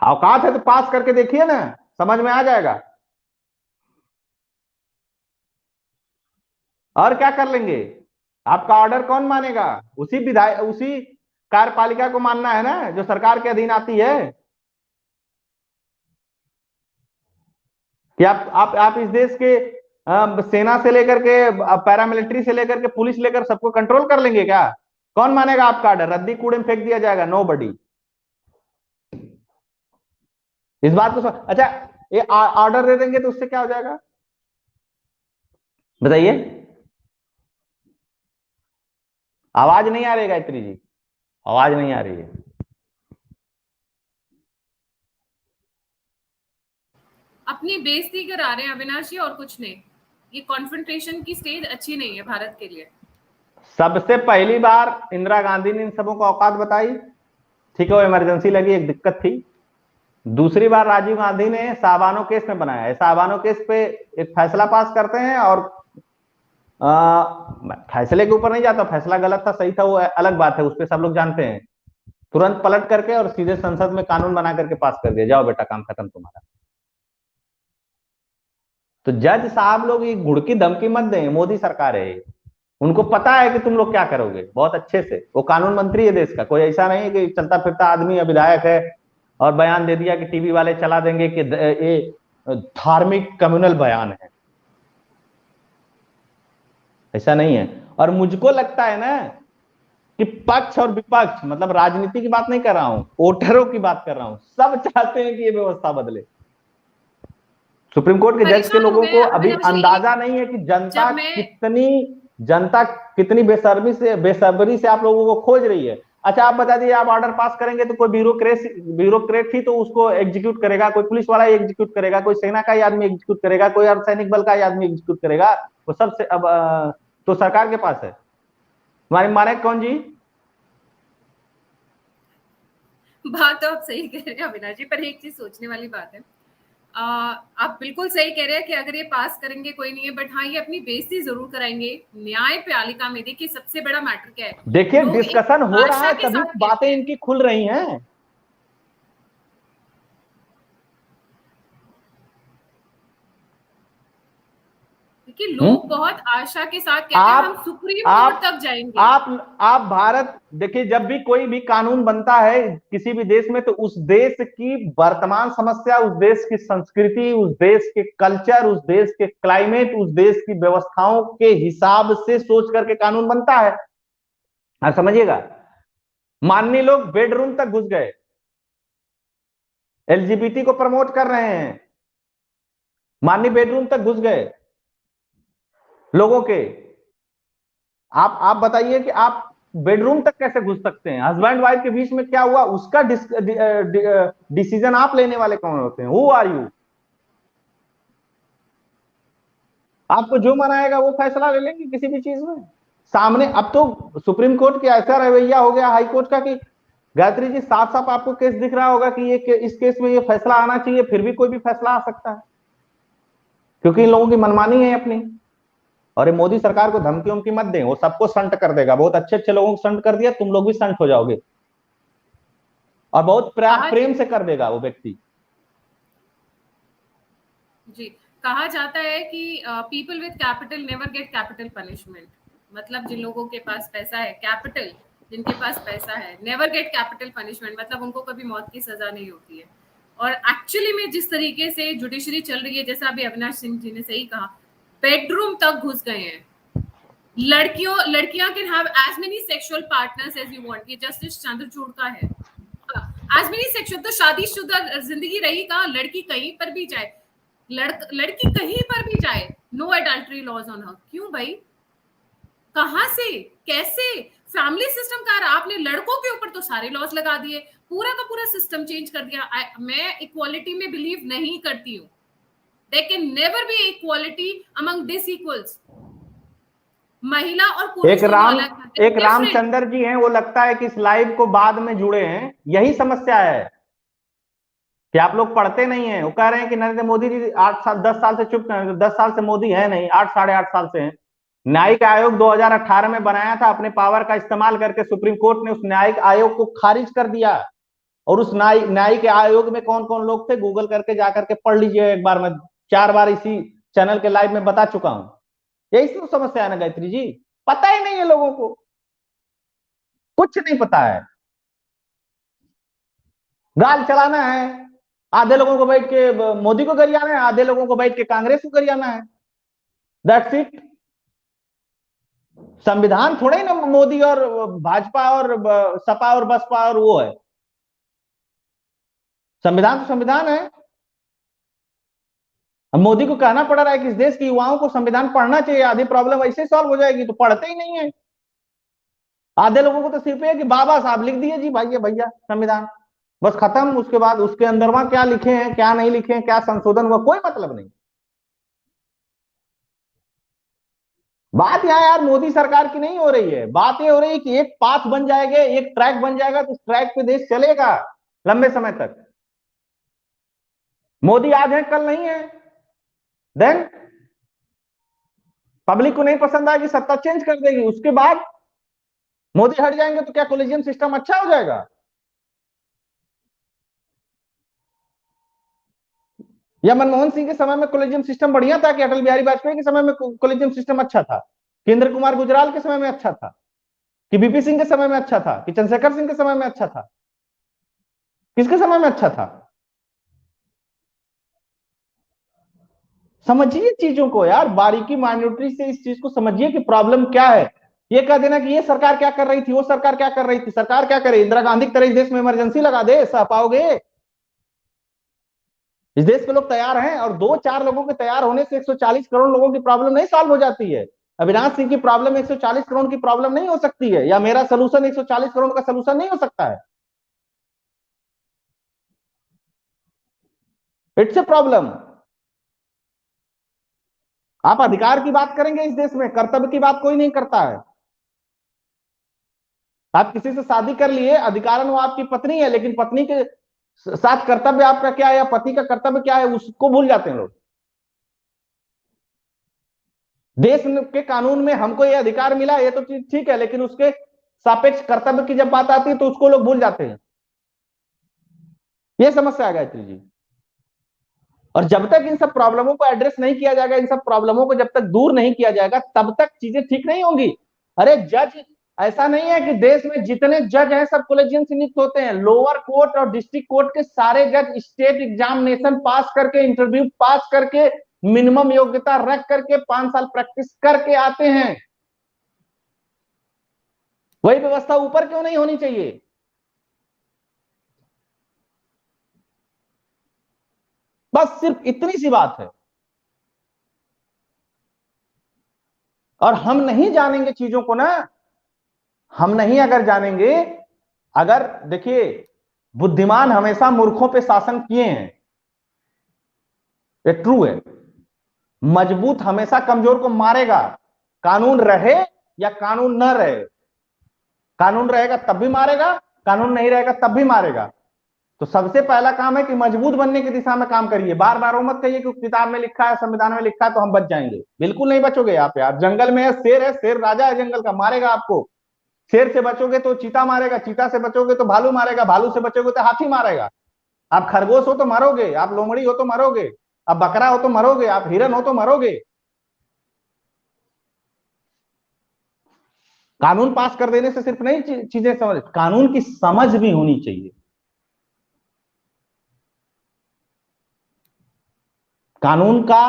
औकात है तो पास करके देखिए ना, समझ में आ जाएगा। और क्या कर लेंगे? आपका ऑर्डर कौन मानेगा? उसी कार्यपालिका को मानना है ना, जो सरकार के अधीन आती है। कि आप इस देश के सेना से लेकर के पैरामिलिट्री से लेकर के पुलिस लेकर सबको कंट्रोल कर लेंगे क्या? कौन मानेगा आपका ऑर्डर? रद्दी कूड़े में फेंक दिया जाएगा, नो बडी। इस बात को अच्छा, ये ऑर्डर दे देंगे तो उससे क्या हो जाएगा बताइए? आवाज नहीं आ रही गायत्री जी, आवाज नहीं आ रही है। अपनी बेइज्जती करा रहे हैं अविनाश जी, और कुछ नहीं। ये कॉन्फ्रंटेशन की स्टेज अच्छी नहीं है भारत के लिए। सबसे पहली बार इंदिरा गांधी ने इन सबों को औकात बताई, ठीक है, वो इमरजेंसी लगी, एक दिक्कत थी। दूसरी बार राजीव गांधी ने साहबानो केस में बनाया है। साहबानो केस पे एक फैसला पास करते हैं और फैसले के ऊपर नहीं जाता, फैसला गलत था सही था वो अलग बात है, उस पर सब लोग जानते हैं। तुरंत पलट करके और सीधे संसद में कानून बना करके पास कर दिया, जाओ बेटा काम खत्म तुम्हारा। तो जज साहब लोग ये घुड़की धमकी मत दें, मोदी सरकार है, उनको पता है कि तुम लोग क्या करोगे बहुत अच्छे से। वो कानून मंत्री है देश का, कोई ऐसा नहीं है कि चलता फिरता आदमी या विधायक है और बयान दे दिया कि टीवी वाले चला देंगे कि ये धार्मिक कम्युनल बयान है। ऐसा नहीं है। और मुझको लगता है ना कि पक्ष और विपक्ष, मतलब राजनीति की बात नहीं कर रहा हूं, वोटरों की बात कर रहा हूं, सब चाहते हैं कि ये व्यवस्था बदले। सुप्रीम कोर्ट के जज के परेशान हो लोगों गए को अभी अविनाश जी। अंदाजा नहीं है कि जब मैं जनता कितनी बेसब्री से आप लोगों को खोज रही है। अच्छा आप बता दीजिए, आप ऑर्डर पास करेंगे तो कोई ब्यूरोक्रेट ही तो उसको एग्जीक्यूट करेगा, कोई पुलिस वाला ही एग्जीक्यूट करेगा, कोई सेना का ही आदमी एग्जीक्यूट करेगा, कोई अर्धसैनिक बल का ही आदमी एग्जीक्यूट करेगा। वो सबसे अब तो सरकार के पास है। तुम्हारी माने कौन जी? बात तो आप सही कह रहे हैं अविनाश जी, पर एक चीज सोचने वाली बात है। आप बिल्कुल सही कह रहे हैं कि अगर ये पास करेंगे कोई नहीं है, बट हाँ ये अपनी बेइज्जती जरूर कराएंगे न्यायपालिका में। देखिए सबसे बड़ा मैटर क्या है, देखिए लोग एक डिस्कशन हो रहा आशा है के तभी साथ बातें कहते हैं, इनकी खुल रही हैं। कि लोग बहुत आशा के साथ कहते हैं हम सुप्रीम कोर्ट तक जाएंगे। आप भारत देखिए, जब भी कोई भी कानून बनता है किसी भी देश में, तो उस देश की वर्तमान समस्या, उस देश की संस्कृति, उस देश के कल्चर, उस देश के क्लाइमेट, उस देश की व्यवस्थाओं के हिसाब से सोच करके कानून बनता है। आप समझिएगा, माननीय लोग बेडरूम तक घुस गए, एलजीबीटी को प्रमोट कर रहे हैं, माननीय बेडरूम तक घुस गए लोगों के। आप बताइए कि आप बेडरूम तक कैसे घुस सकते हैं? हस्बैंड वाइफ के बीच में क्या हुआ उसका डिसीजन आप लेने वाले कौन होते हैं? Who are you? आपको जो मनाएगा वो फैसला ले लेंगे किसी भी चीज में सामने। अब तो सुप्रीम कोर्ट का ऐसा रवैया हो गया हाई कोर्ट का कि गायत्री जी साफ साफ आपको केस दिख रहा होगा कि ये इस केस में ये फैसला आना चाहिए, फिर भी कोई भी फैसला आ सकता है, क्योंकि इन लोगों की मनमानी है अपनी। और ये मोदी सरकार को धमकी उमकी मत दें, वो सबको संट कर देगा। बहुत अच्छे अच्छे लोगों को संट कर दिया, तुम लोग भी संट हो जाओगे, और बहुत प्रेम से कर देगा वो व्यक्ति। जी, कहा जाता है कि people with capital never get capital punishment. मतलब जिन लोगों के पास पैसा है, कैपिटल, जिनके पास पैसा है, नेवर गेट कैपिटल पनिशमेंट, मतलब उनको कभी मौत की सजा नहीं होती है। और एक्चुअली में जिस तरीके से जुडिशरी चल रही है, जैसा अभी अविनाश सिंह जी ने सही कहा, बेडरूम तक घुस गए हैं। लड़कियां can have as many sexual partners as you want. ये जस्टिस चंद्रचूड़ का है। एज मेनी सेक्सुअल, तो शादीशुदा जिंदगी रही कहाँ, लड़की कहीं पर भी जाए, लड़की कहीं पर भी जाए, no adultery laws on her. क्यों भाई, कहां से, कैसे, फैमिली सिस्टम का रहा? आपने लड़कों के ऊपर तो सारे लॉज लगा दिए, पूरा का पूरा सिस्टम चेंज कर दिया। मैं इक्वालिटी में बिलीव नहीं करती हूँ। There can never be equality among disequals. महिला और पुरुष एक रामचंद्र जी हैं, वो लगता है कि इस लाइव को बाद में जुड़े हैं, यही समस्या है कि आप लोग पढ़ते नहीं हैं। वो कह रहे हैं कि नरेंद्र मोदी जी 10 साल से चुप हैं। 10 साल से मोदी है नहीं, 8 साढ़े 8 साल से हैं। न्यायिक आयोग 2018 में बनाया था, अपने पावर का इस्तेमाल करके सुप्रीम कोर्ट ने उस न्यायिक आयोग को खारिज कर दिया। और उस न्यायिक आयोग में कौन कौन लोग थे, गूगल करके जाकर के पढ़ लीजिए एक बार। मैं 4 बार इसी चैनल के लाइव में बता चुका हूं। यही तो समस्या है ना गायत्री जी, पता ही नहीं है लोगों को, कुछ नहीं पता है। गाल चलाना है, आधे लोगों को बैठ के मोदी को गरियाना है, आधे लोगों को बैठ के कांग्रेस को गरियाना है। That's it. संविधान थोड़े ही ना मोदी और भाजपा और सपा और बसपा और वो है। संविधान तो संविधान है। अब मोदी को कहना पड़ रहा है कि इस देश के युवाओं को संविधान पढ़ना चाहिए, आधी प्रॉब्लम ऐसे सॉल्व हो जाएगी, तो पढ़ते ही नहीं है। आधे लोगों को तो सिर्फ है कि बाबा साहब लिख दिए जी भाई भैया संविधान, बस खत्म। उसके बाद उसके अंदर वहां क्या लिखे हैं, क्या नहीं लिखे हैं, क्या संशोधन हुआ, कोई मतलब नहीं। बात यहाँ यार मोदी सरकार की नहीं हो रही है, बात ये हो रही है कि एक पाथ बन जाएगा, एक ट्रैक बन जाएगा, तो उस ट्रैक पे देश चलेगा लंबे समय तक। मोदी आज है कल नहीं है, देन पब्लिक को नहीं पसंद आएगी, सत्ता चेंज कर देगी, उसके बाद मोदी हट जाएंगे तो क्या कोलिजियम सिस्टम अच्छा हो जाएगा? या मनमोहन सिंह के समय में कोलिजियम सिस्टम बढ़िया था कि अटल बिहारी वाजपेयी के समय में कोलिजियम सिस्टम अच्छा था, कि इंद्र कुमार गुजराल के समय में अच्छा था, कि बीपी सिंह के समय में अच्छा था, कि चंद्रशेखर सिंह के समय में अच्छा था? किसके समय में अच्छा था? समझिए चीजों को यार, बारीकी माइन्यूटरी से इस चीज को समझिए कि प्रॉब्लम क्या है। ये कह देना कि ये सरकार क्या कर रही थी, वो सरकार क्या कर रही थी, सरकार क्या करे, इंदिरा गांधी की तरह इस देश में इमरजेंसी लगा दे, सह पाओगे? इस देश के लोग तैयार हैं, और 2-4 लोगों के तैयार होने से 140 करोड़ लोगों की प्रॉब्लम नहीं सॉल्व हो जाती है। अविनाश सिंह की प्रॉब्लम 140 करोड़ की प्रॉब्लम नहीं हो सकती है, या मेरा सोल्यूशन 140 करोड़ का सोल्यूशन नहीं हो सकता है। It's a problem. आप अधिकार की बात करेंगे इस देश में, कर्तव्य की बात कोई नहीं करता है। आप किसी से शादी कर लिए, अधिकारन वो आपकी पत्नी है, लेकिन पत्नी के साथ कर्तव्य आपका क्या है, या पति का कर्तव्य क्या है, उसको भूल जाते हैं लोग। देश के कानून में हमको ये अधिकार मिला, ये तो ठीक है, लेकिन उसके सापेक्ष कर्तव्य की जब बात आती है तो उसको लोग भूल जाते हैं। ये समस्या है गायत्री जी। और जब तक इन सब प्रॉब्लमों को एड्रेस नहीं किया जाएगा, इन सब प्रॉब्लमों को जब तक दूर नहीं किया जाएगा, तब तक चीजें ठीक नहीं होंगी। अरे जज, ऐसा नहीं है कि देश में जितने जज हैं सब कॉलेजियम से नियुक्त होते हैं। लोअर कोर्ट और डिस्ट्रिक्ट कोर्ट के सारे जज स्टेट एग्जामिनेशन पास करके, इंटरव्यू पास करके, मिनिमम योग्यता रख करके 5 साल प्रैक्टिस करके आते हैं। वही व्यवस्था ऊपर क्यों नहीं होनी चाहिए? बस सिर्फ इतनी सी बात है। और हम नहीं जानेंगे चीजों को ना, हम नहीं अगर जानेंगे, अगर देखिए बुद्धिमान हमेशा मूर्खों पे शासन किए हैं, ये ट्रू है। मजबूत हमेशा कमजोर को मारेगा, कानून रहे या कानून न रहे। कानून रहेगा तब भी मारेगा, कानून नहीं रहेगा तब भी मारेगा। तो सबसे पहला काम है कि मजबूत बनने की दिशा में काम करिए। बार बार मत कहिए कि किताब में लिखा है, संविधान में लिखा है तो हम बच जाएंगे। बिल्कुल नहीं बचोगे आप यार। जंगल में है, शेर राजा है जंगल का, मारेगा आपको। शेर से बचोगे तो चीता मारेगा, चीता से बचोगे तो भालू मारेगा, भालू से बचोगे तो हाथी मारेगा। आप खरगोश हो तो मरोगे, आप लोमड़ी हो तो मरोगे, आप बकरा हो तो मरोगे, आप हिरन हो तो मरोगे। कानून पास कर देने से सिर्फ नहीं चीजें समझ, कानून की समझ भी होनी चाहिए, कानून का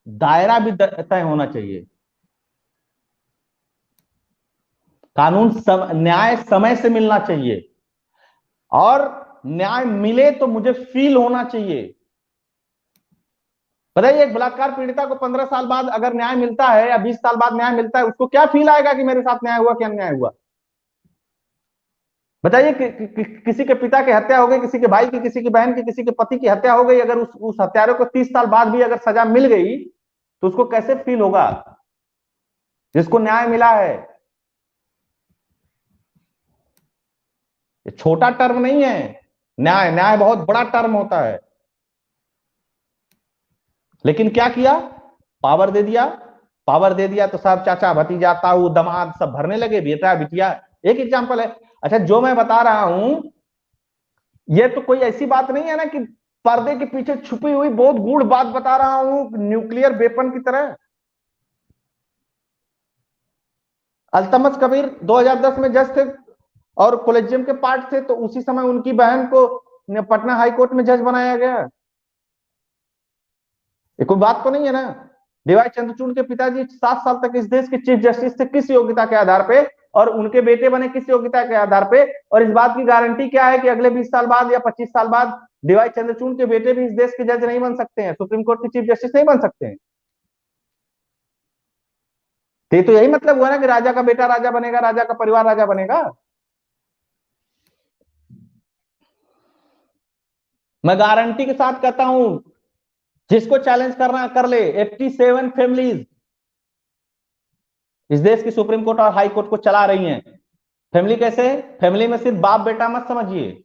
दायरा भी तय होना चाहिए, कानून न्याय समय से मिलना चाहिए, और न्याय मिले तो मुझे फील होना चाहिए। बताइए, एक बलात्कार पीड़िता को 15 साल बाद अगर न्याय मिलता है या 20 साल बाद न्याय मिलता है, उसको क्या फील आएगा कि मेरे साथ न्याय हुआ कि अन्याय हुआ? बताइए किसी के पिता की हत्या हो गई, किसी के भाई की, किसी की बहन की, किसी के पति की हत्या हो गई, अगर उस हत्यारे को 30 साल बाद भी अगर सजा मिल गई तो उसको कैसे फील होगा जिसको न्याय मिला है? ये छोटा टर्म नहीं है, न्याय, न्याय बहुत बड़ा टर्म होता है। लेकिन क्या किया, पावर दे दिया, पावर दे दिया तो सब चाचा भतीजा ताऊ दामाद सब भरने लगे, बेटा बिटिया। एक एग्जांपल है। अच्छा, जो मैं बता रहा हूं ये तो कोई ऐसी बात नहीं है ना कि पर्दे के पीछे छुपी हुई बहुत गूढ़ बात बता रहा हूं, न्यूक्लियर वेपन की तरह। अल्तमस कबीर 2010 में जज थे और कॉलेजियम के पार्ट थे, तो उसी समय उनकी बहन को पटना हाई कोर्ट में जज बनाया गया। ये कोई बात तो नहीं है ना। डीवाई चंद्रचूड़ के पिताजी 7 साल तक इस देश के चीफ जस्टिस थे, किस योग्यता के आधार पे, और उनके बेटे बने किस योग्यता के आधार पे? और इस बात की गारंटी क्या है कि अगले 20 साल बाद या 25 साल बाद डीवाई चंद्रचूड़ के बेटे भी इस देश के जज नहीं बन सकते हैं, सुप्रीम कोर्ट के चीफ जस्टिस नहीं बन सकते हैं? तो यही मतलब हुआ ना कि राजा का बेटा राजा बनेगा, राजा का परिवार राजा बनेगा। मैं गारंटी के साथ कहता हूं, जिसको चैलेंज करना कर ले। 87 फैमिलीज इस देश की सुप्रीम कोर्ट और हाई कोर्ट को चला रही हैं। फैमिली कैसे? फैमिली में सिर्फ बाप बेटा मत समझिए,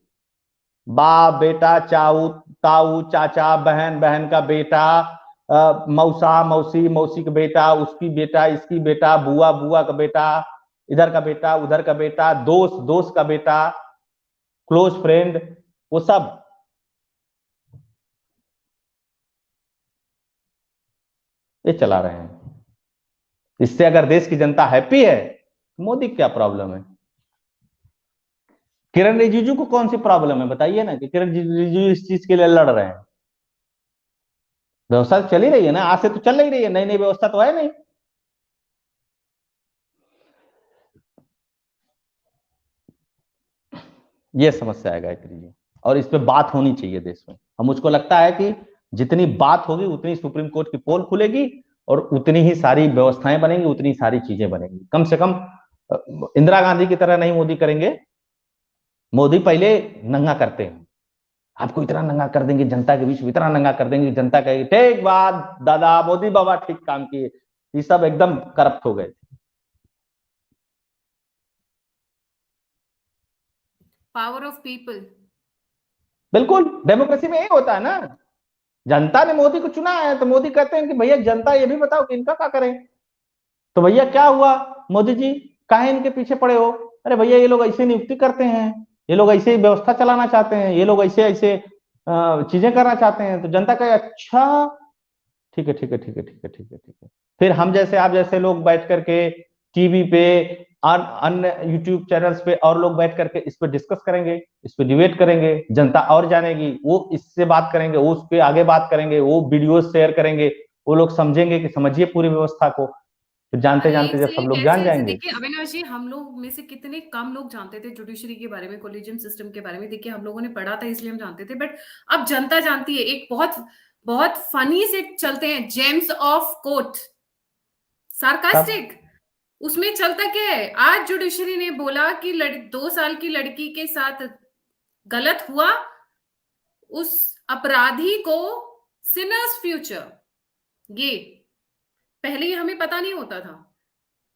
बाप बेटा, चाऊ ताऊ चाचा बहन, बहन का बेटा, मौसा मौसी, मौसी का बेटा, उसकी बेटा, इसकी बेटा, बुआ बुआ का बेटा, इधर का बेटा, उधर का बेटा, दोस्त दोस्त का बेटा, क्लोज फ्रेंड, वो सब ये चला रहे हैं। इससे अगर देश की जनता हैप्पी है तो मोदी क्या प्रॉब्लम है? किरण रिजिजू को कौन सी प्रॉब्लम है बताइए ना, कि किरण रिजिजू इस चीज के लिए लड़ रहे हैं। व्यवस्था चल ही रही है ना, आज से तो चल ही रही है, नई नई व्यवस्था तो है नहीं। ये समस्या है गायत्री जी, और इस पे बात होनी चाहिए देश में। और मुझको लगता है कि जितनी बात होगी उतनी सुप्रीम कोर्ट की पोल खुलेगी और उतनी ही सारी व्यवस्थाएं बनेंगी, उतनी सारी चीजें बनेंगी। कम से कम इंदिरा गांधी की तरह नहीं मोदी करेंगे। मोदी पहले नंगा करते हैं, आपको इतना नंगा कर देंगे जनता के बीच में, इतना नंगा कर देंगे जनता कहेगी ठीक बात दादा मोदी बाबा ठीक काम किए। ये सब एकदम करप्ट हो गए। Power of people. बिल्कुल, डेमोक्रेसी में यही होता है ना। जनता ने मोदी को चुना है तो मोदी कहते हैं कि भैया जनता ये भी बताओ कि इनका क्या करें। तो भैया क्या हुआ मोदी जी, काहे इनके पीछे पड़े हो? अरे भैया ये लोग ऐसे नियुक्ति करते हैं, ये लोग ऐसे व्यवस्था चलाना चाहते हैं, ये लोग ऐसे ऐसे चीजें करना चाहते हैं। तो जनता कहे अच्छा ठीक है ठीक है ठीक है ठीक है ठीक है ठीक है। फिर हम जैसे आप जैसे लोग बैठ करके टीवी पे अन्य यूट्यूब चैनल्स पे और लोग बैठ करके इस पे डिस्कस करेंगे, इस पे डिबेट करेंगे, जनता और जानेगी, वो इससे बात करेंगे, वो उस पे आगे बात करेंगे, वो वीडियो शेयर करेंगे, वो लोग समझेंगे कि समझिए पूरी व्यवस्था को। तो जानते जानते जब सब लोग जान जाएंगे। देखिए अविनाश जी, हम लोग में से कितने कम लोग जानते थे जुडिशरी के बारे में, कोलिजियम सिस्टम के बारे में। देखिए हम लोगों ने पढ़ा था इसलिए हम जानते थे, बट अब जनता जानती है। एक बहुत बहुत फनी से चलते हैं जेम्स ऑफ कोर्ट, सार्कास्टिक, उसमें चलता क्या है, आज जुडिशरी ने बोला कि 2 साल की लड़की के साथ गलत हुआ, उस अपराधी को सिनर्स फ्यूचर। ये पहले ही हमें पता नहीं होता था।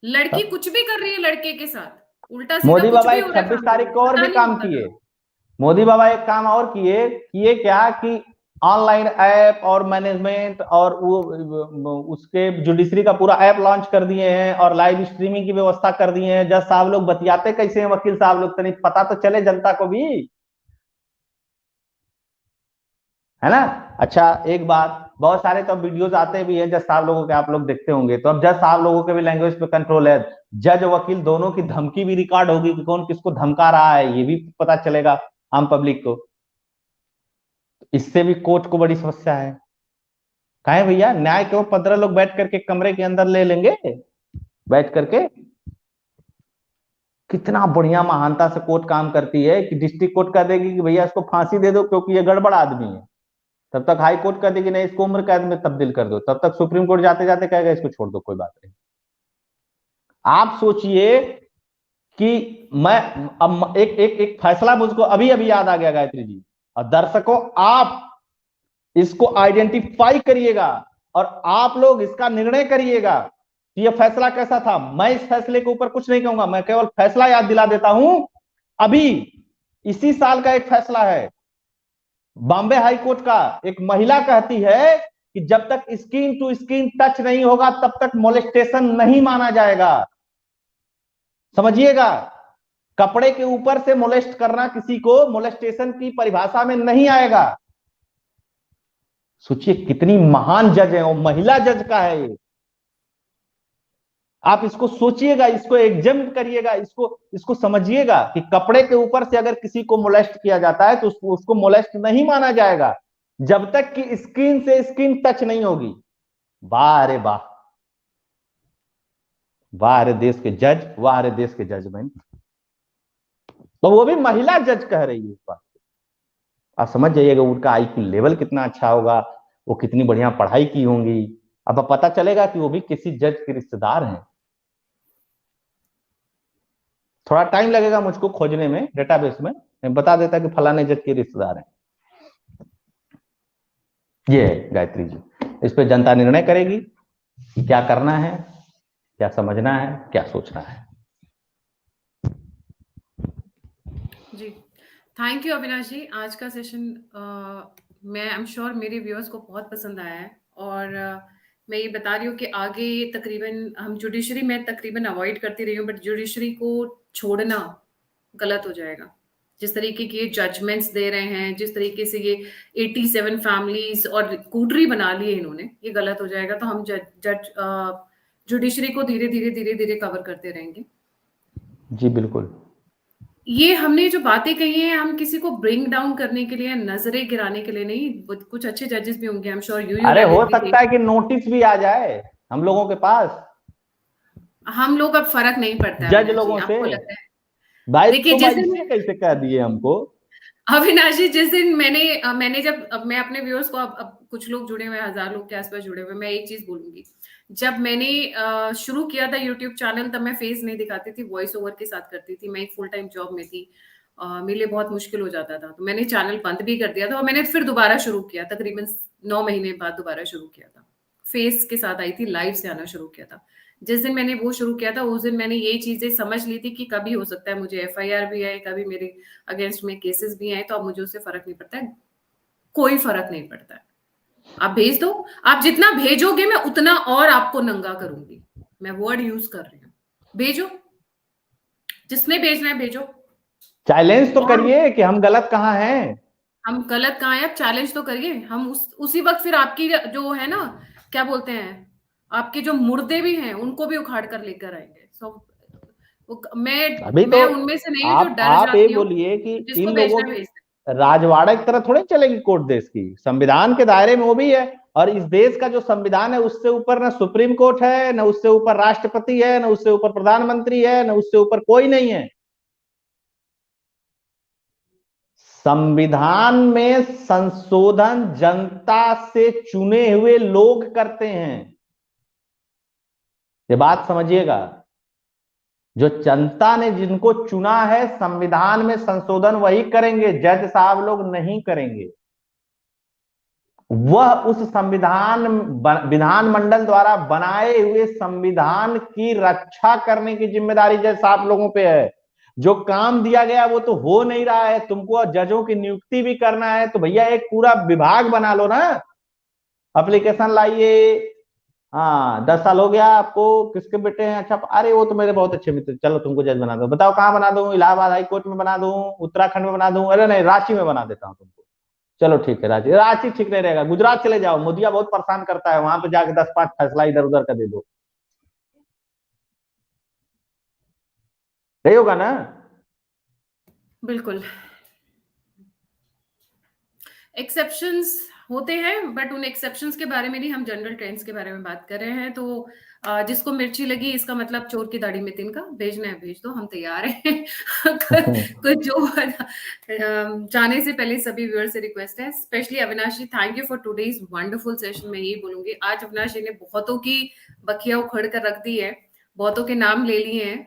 लड़की कुछ भी कर रही है लड़के के साथ, उल्टा सीधा मोदी कुछ बाबा भी हो रहा है, 26 तारीख को और भी काम किए। था। मोदी बाबा एक काम और किए क्या कि ऑनलाइन ऐप और मैनेजमेंट और वो उसके जुडिशरी का पूरा ऐप लॉन्च कर दिए हैं और लाइव स्ट्रीमिंग की व्यवस्था कर दिए हैं। जज साहब लोग बतियाते कैसे हैं, वकील साहब लोग, तो नहीं पता तो चले जनता को भी, है ना। अच्छा एक बात, बहुत सारे तो वीडियोस आते भी हैं जज साहब लोगों के, आप लोग देखते होंगे। तो अब जज साहब लोगों के भी लैंग्वेज पे कंट्रोल है, जज वकील दोनों की धमकी भी रिकॉर्ड होगी कि कौन किसको धमका रहा है, ये भी पता चलेगा आम पब्लिक को। इससे भी कोर्ट को बड़ी समस्या है। कहे भैया न्याय क्यों 15 लोग बैठ करके कमरे के अंदर ले लेंगे बैठ करके। कितना बढ़िया महानता से कोर्ट काम करती है कि डिस्ट्रिक्ट कोर्ट कह देगी कि भैया इसको फांसी दे दो क्योंकि ये गड़बड़ आदमी है, तब तक हाई कोर्ट कह देगी नहीं इसको उम्र कैद में तब्दील कर दो, तब तक सुप्रीम कोर्ट जाते जाते कहेगा इसको छोड़ दो कोई बात नहीं। आप सोचिए कि मैं अब एक फैसला मुझको अभी अभी याद आ गया गायत्री जी, और दर्शकों आप इसको आइडेंटिफाई करिएगा और आप लोग इसका निर्णय करिएगा कि यह फैसला कैसा था। मैं इस फैसले के ऊपर कुछ नहीं कहूंगा, मैं केवल फैसला याद दिला देता हूं। अभी इसी साल का एक फैसला है बॉम्बे हाई कोर्ट का, एक महिला कहती है कि जब तक स्किन टू स्किन टच नहीं होगा तब तक मोलेस्टेशन नहीं माना जाएगा। समझिएगा, कपड़े के ऊपर से मोलेस्ट करना किसी को मोलेस्टेशन की परिभाषा में नहीं आएगा। सोचिए कितनी महान जज है, वो महिला जज का है ये। आप इसको सोचिएगा, इसको एग्जाम करिएगा, इसको समझिएगा कि कपड़े के ऊपर से अगर किसी को मोलेस्ट किया जाता है तो उसको मोलेस्ट नहीं माना जाएगा जब तक कि स्किन से स्किन टच नहीं होगी। वाह रे वाह, वाह रे देश के जज, वाह रे देश के जजमेंट। तो वो भी महिला जज कह रही है इस बात। आप समझ जाइएगा उनका आईक्यू लेवल कितना अच्छा होगा, वो कितनी बढ़िया पढ़ाई की होंगी। अब पता चलेगा कि वो भी किसी जज के रिश्तेदार हैं। थोड़ा टाइम लगेगा मुझको खोजने में डेटाबेस में, मैं बता देता कि फलाने जज के रिश्तेदार हैं। ये है गायत्री जी, इस पे जनता निर्णय करेगी कि क्या करना है, क्या समझना है, क्या सोचना है। जी थैंक यू अविनाश जी। आज का सेशन मैं आई एम श्योर मेरे व्यूअर्स को बहुत पसंद आया है। और मैं ये बता रही हूँ कि आगे तकरीबन हम जुडिशरी में तकरीबन अवॉइड करती रही हूँ, बट जुडिशरी को छोड़ना गलत हो जाएगा। जिस तरीके के जजमेंट्स दे रहे हैं, जिस तरीके से ये 87 फैमिलीज और कूटरी बना लिए इन्होंने, ये गलत हो जाएगा। तो हम जुडिशरी को धीरे धीरे कवर करते रहेंगे। जी बिल्कुल। ये हमने जो बातें कही हैं, हम किसी को ब्रिंग डाउन करने के लिए, नजरें गिराने के लिए नहीं। कुछ अच्छे जजेस भी होंगे, आई एम श्योर। अरे हो सकता है कि नोटिस भी आ जाए हम लोगों के पास। हम लोग अब फर्क नहीं पड़ता है जज लोगों से। आपको लगता है? भाई देखिए जैसे कैसे कह दिए हमको अविनाश जी, जिस दिन मैंने जब मैं अपने व्यूअर्स को, अब कुछ लोग जुड़े हुए, 1000 लोग के आसपास जुड़े हुए, मैं एक चीज बोलूंगी। जब मैंने शुरू किया था यूट्यूब चैनल, तब मैं फेस नहीं दिखाती थी, वॉइस ओवर के साथ करती थी। मैं एक फुल टाइम जॉब में थी, मेरे लिए बहुत मुश्किल हो जाता था, तो मैंने चैनल बंद भी कर दिया था और मैंने फिर दोबारा शुरू किया, तकरीबन 9 महीने बाद दोबारा शुरू किया था। फेस के साथ आई थी, लाइव से आना शुरू किया था। जिस दिन मैंने वो शुरू किया था उस दिन मैंने ये चीजें समझ ली थी कि कभी हो सकता है मुझे FIR भी आए, कभी मेरे अगेंस्ट में केसेस भी आए, तो अब मुझे उससे फर्क नहीं पड़ता है, कोई फर्क नहीं पड़ता है। आप भेज दो, आप जितना भेजोगे मैं उतना और आपको नंगा करूंगी। मैं वर्ड यूज कर रही हूँ, भेजो, जिसने भेजना है भेजो। चैलेंज तो करिए कि हम गलत कहाँ हैं, हम गलत कहाँ हैं, आप चैलेंज तो करिए। हम उसी वक्त फिर आपकी जो है ना, क्या बोलते हैं, आपके जो मुर्दे भी हैं उनको भी उखाड़ कर लेकर आएंगे। मैं उनमें से नहीं हूँ जो डर जाती हूँ। बोलिए कि जिसको इन भेजना लोगों भेज राजवाड़ा की तरह थोड़ी चलेगी कोर्ट देश की। संविधान के दायरे में वो भी है, और इस देश का जो संविधान है उससे ऊपर ना सुप्रीम कोर्ट है, ना उससे ऊपर राष्ट्रपति है, ना उससे ऊपर प्रधानमंत्री है, ना उससे ऊपर कोई नहीं है। संविधान में संशोधन जनता से चुने हुए लोग करते हैं, ये बात समझिएगा। जो जनता ने जिनको चुना है, संविधान में संशोधन वही करेंगे, जज साहब लोग नहीं करेंगे। वह उस संविधान विधानमंडल द्वारा बनाए हुए संविधान की रक्षा करने की जिम्मेदारी जज साहब लोगों पे है। जो काम दिया गया वो तो हो नहीं रहा है, तुमको जजों की नियुक्ति भी करना है, तो भैया एक पूरा विभाग बना लो ना, एप्लीकेशन लाइए। हाँ 10 साल हो गया आपको, किसके बेटे हैं, अच्छा अरे वो तो मेरे बहुत अच्छे मित्र, चलो तुमको जज बना दो, बताओ कहाँ बना दूं, इलाहाबाद हाई कोर्ट में बना दूं, उत्तराखंड में बना दूं, अरे नहीं रांची में बना देता हूं तुमको। चलो ठीक है, रांची ठीक नहीं रहेगा, गुजरात चले जाओ, मोदिया बहुत परेशान करता है, वहां पे जाके 10-5 फैसला इधर उधर का दे दो, नहीं होगा ना? बिल्कुल, एक्सेप्शंस होते हैं, बट उन एक्सेप्शंस के बारे में नहीं, हम जनरल ट्रेंड्स के बारे में बात कर रहे हैं। तो जिसको मिर्ची लगी, इसका मतलब चोर की दाढ़ी में तिनका, भेजना है भेज दो, हम तैयार हैं। कुछ जो जाने से पहले सभी व्यूअर से रिक्वेस्ट है, specially Avinash ji, thank you for today's wonderful session. मैं यही बोलूंगी, आज अविनाश जी ने बहुतों की बखिया उखड़ कर रख दी है, बहुतों के नाम ले लिए हैं।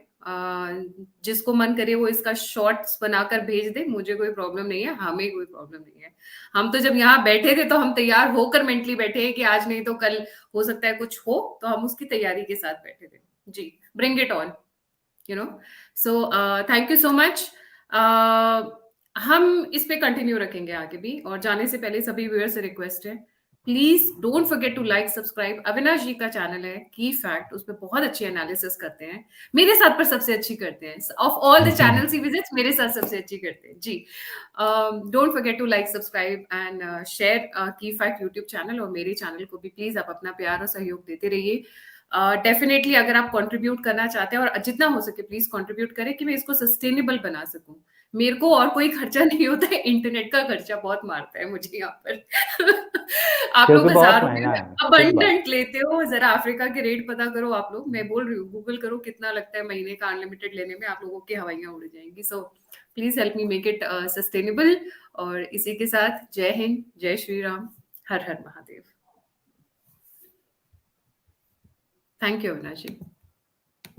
जिसको मन करे वो इसका शॉर्ट्स बनाकर भेज दे, मुझे कोई प्रॉब्लम नहीं है, हमें कोई प्रॉब्लम नहीं है। हम तो जब यहाँ बैठे थे तो हम तैयार होकर मेंटली बैठे हैं कि आज नहीं तो कल हो सकता है कुछ हो, तो हम उसकी तैयारी के साथ बैठे थे। जी, bring it on, you know. So thank you so much. हम इस पे कंटिन्यू रखेंगे आगे भी, और जाने से पहले सभी व्यूअर्स से रिक्वेस्ट है, please don't forget to like subscribe. Avinash ji का चैनल है की फैक्ट, उसमें बहुत अच्छी एनालिसिस करते हैं, मेरे साथ पर सबसे अच्छी करते हैं, ऑफ ऑल द चैनल्स ही विजिट्स मेरे साथ सबसे अच्छी करते हैं जी। Don't forget to like subscribe and share की फैक्ट यूट्यूब चैनल, और मेरे चैनल को भी प्लीज आप अपना प्यार और सहयोग देते रहिए। डेफिनेटली अगर आप कंट्रीब्यूट करना चाहते हैं, और जितना हो सके प्लीज कंट्रीब्यूट करें कि मैं इसको सस्टेनेबल बना सकूं। मेरे को और कोई खर्चा नहीं होता है, इंटरनेट का खर्चा बहुत मारता है मुझे यहाँ पर। आप लोग क्योंकि बहुत 1000 रुपए महंगा में है, ठीक बात। अबंडेंट लेते हो, जरा अफ्रीका के रेट पता करो आप लोग, मैं बोल रही हूँ, गूगल करो कितना लगता है महीने का अनलिमिटेड लेने में, आप लोगों की हवाइयां उड़ जाएंगी। So please help me make it sustainable. और इसी के साथ जय हिंद, जय श्री राम, हर हर Mahadev. Thank you Avinash ji.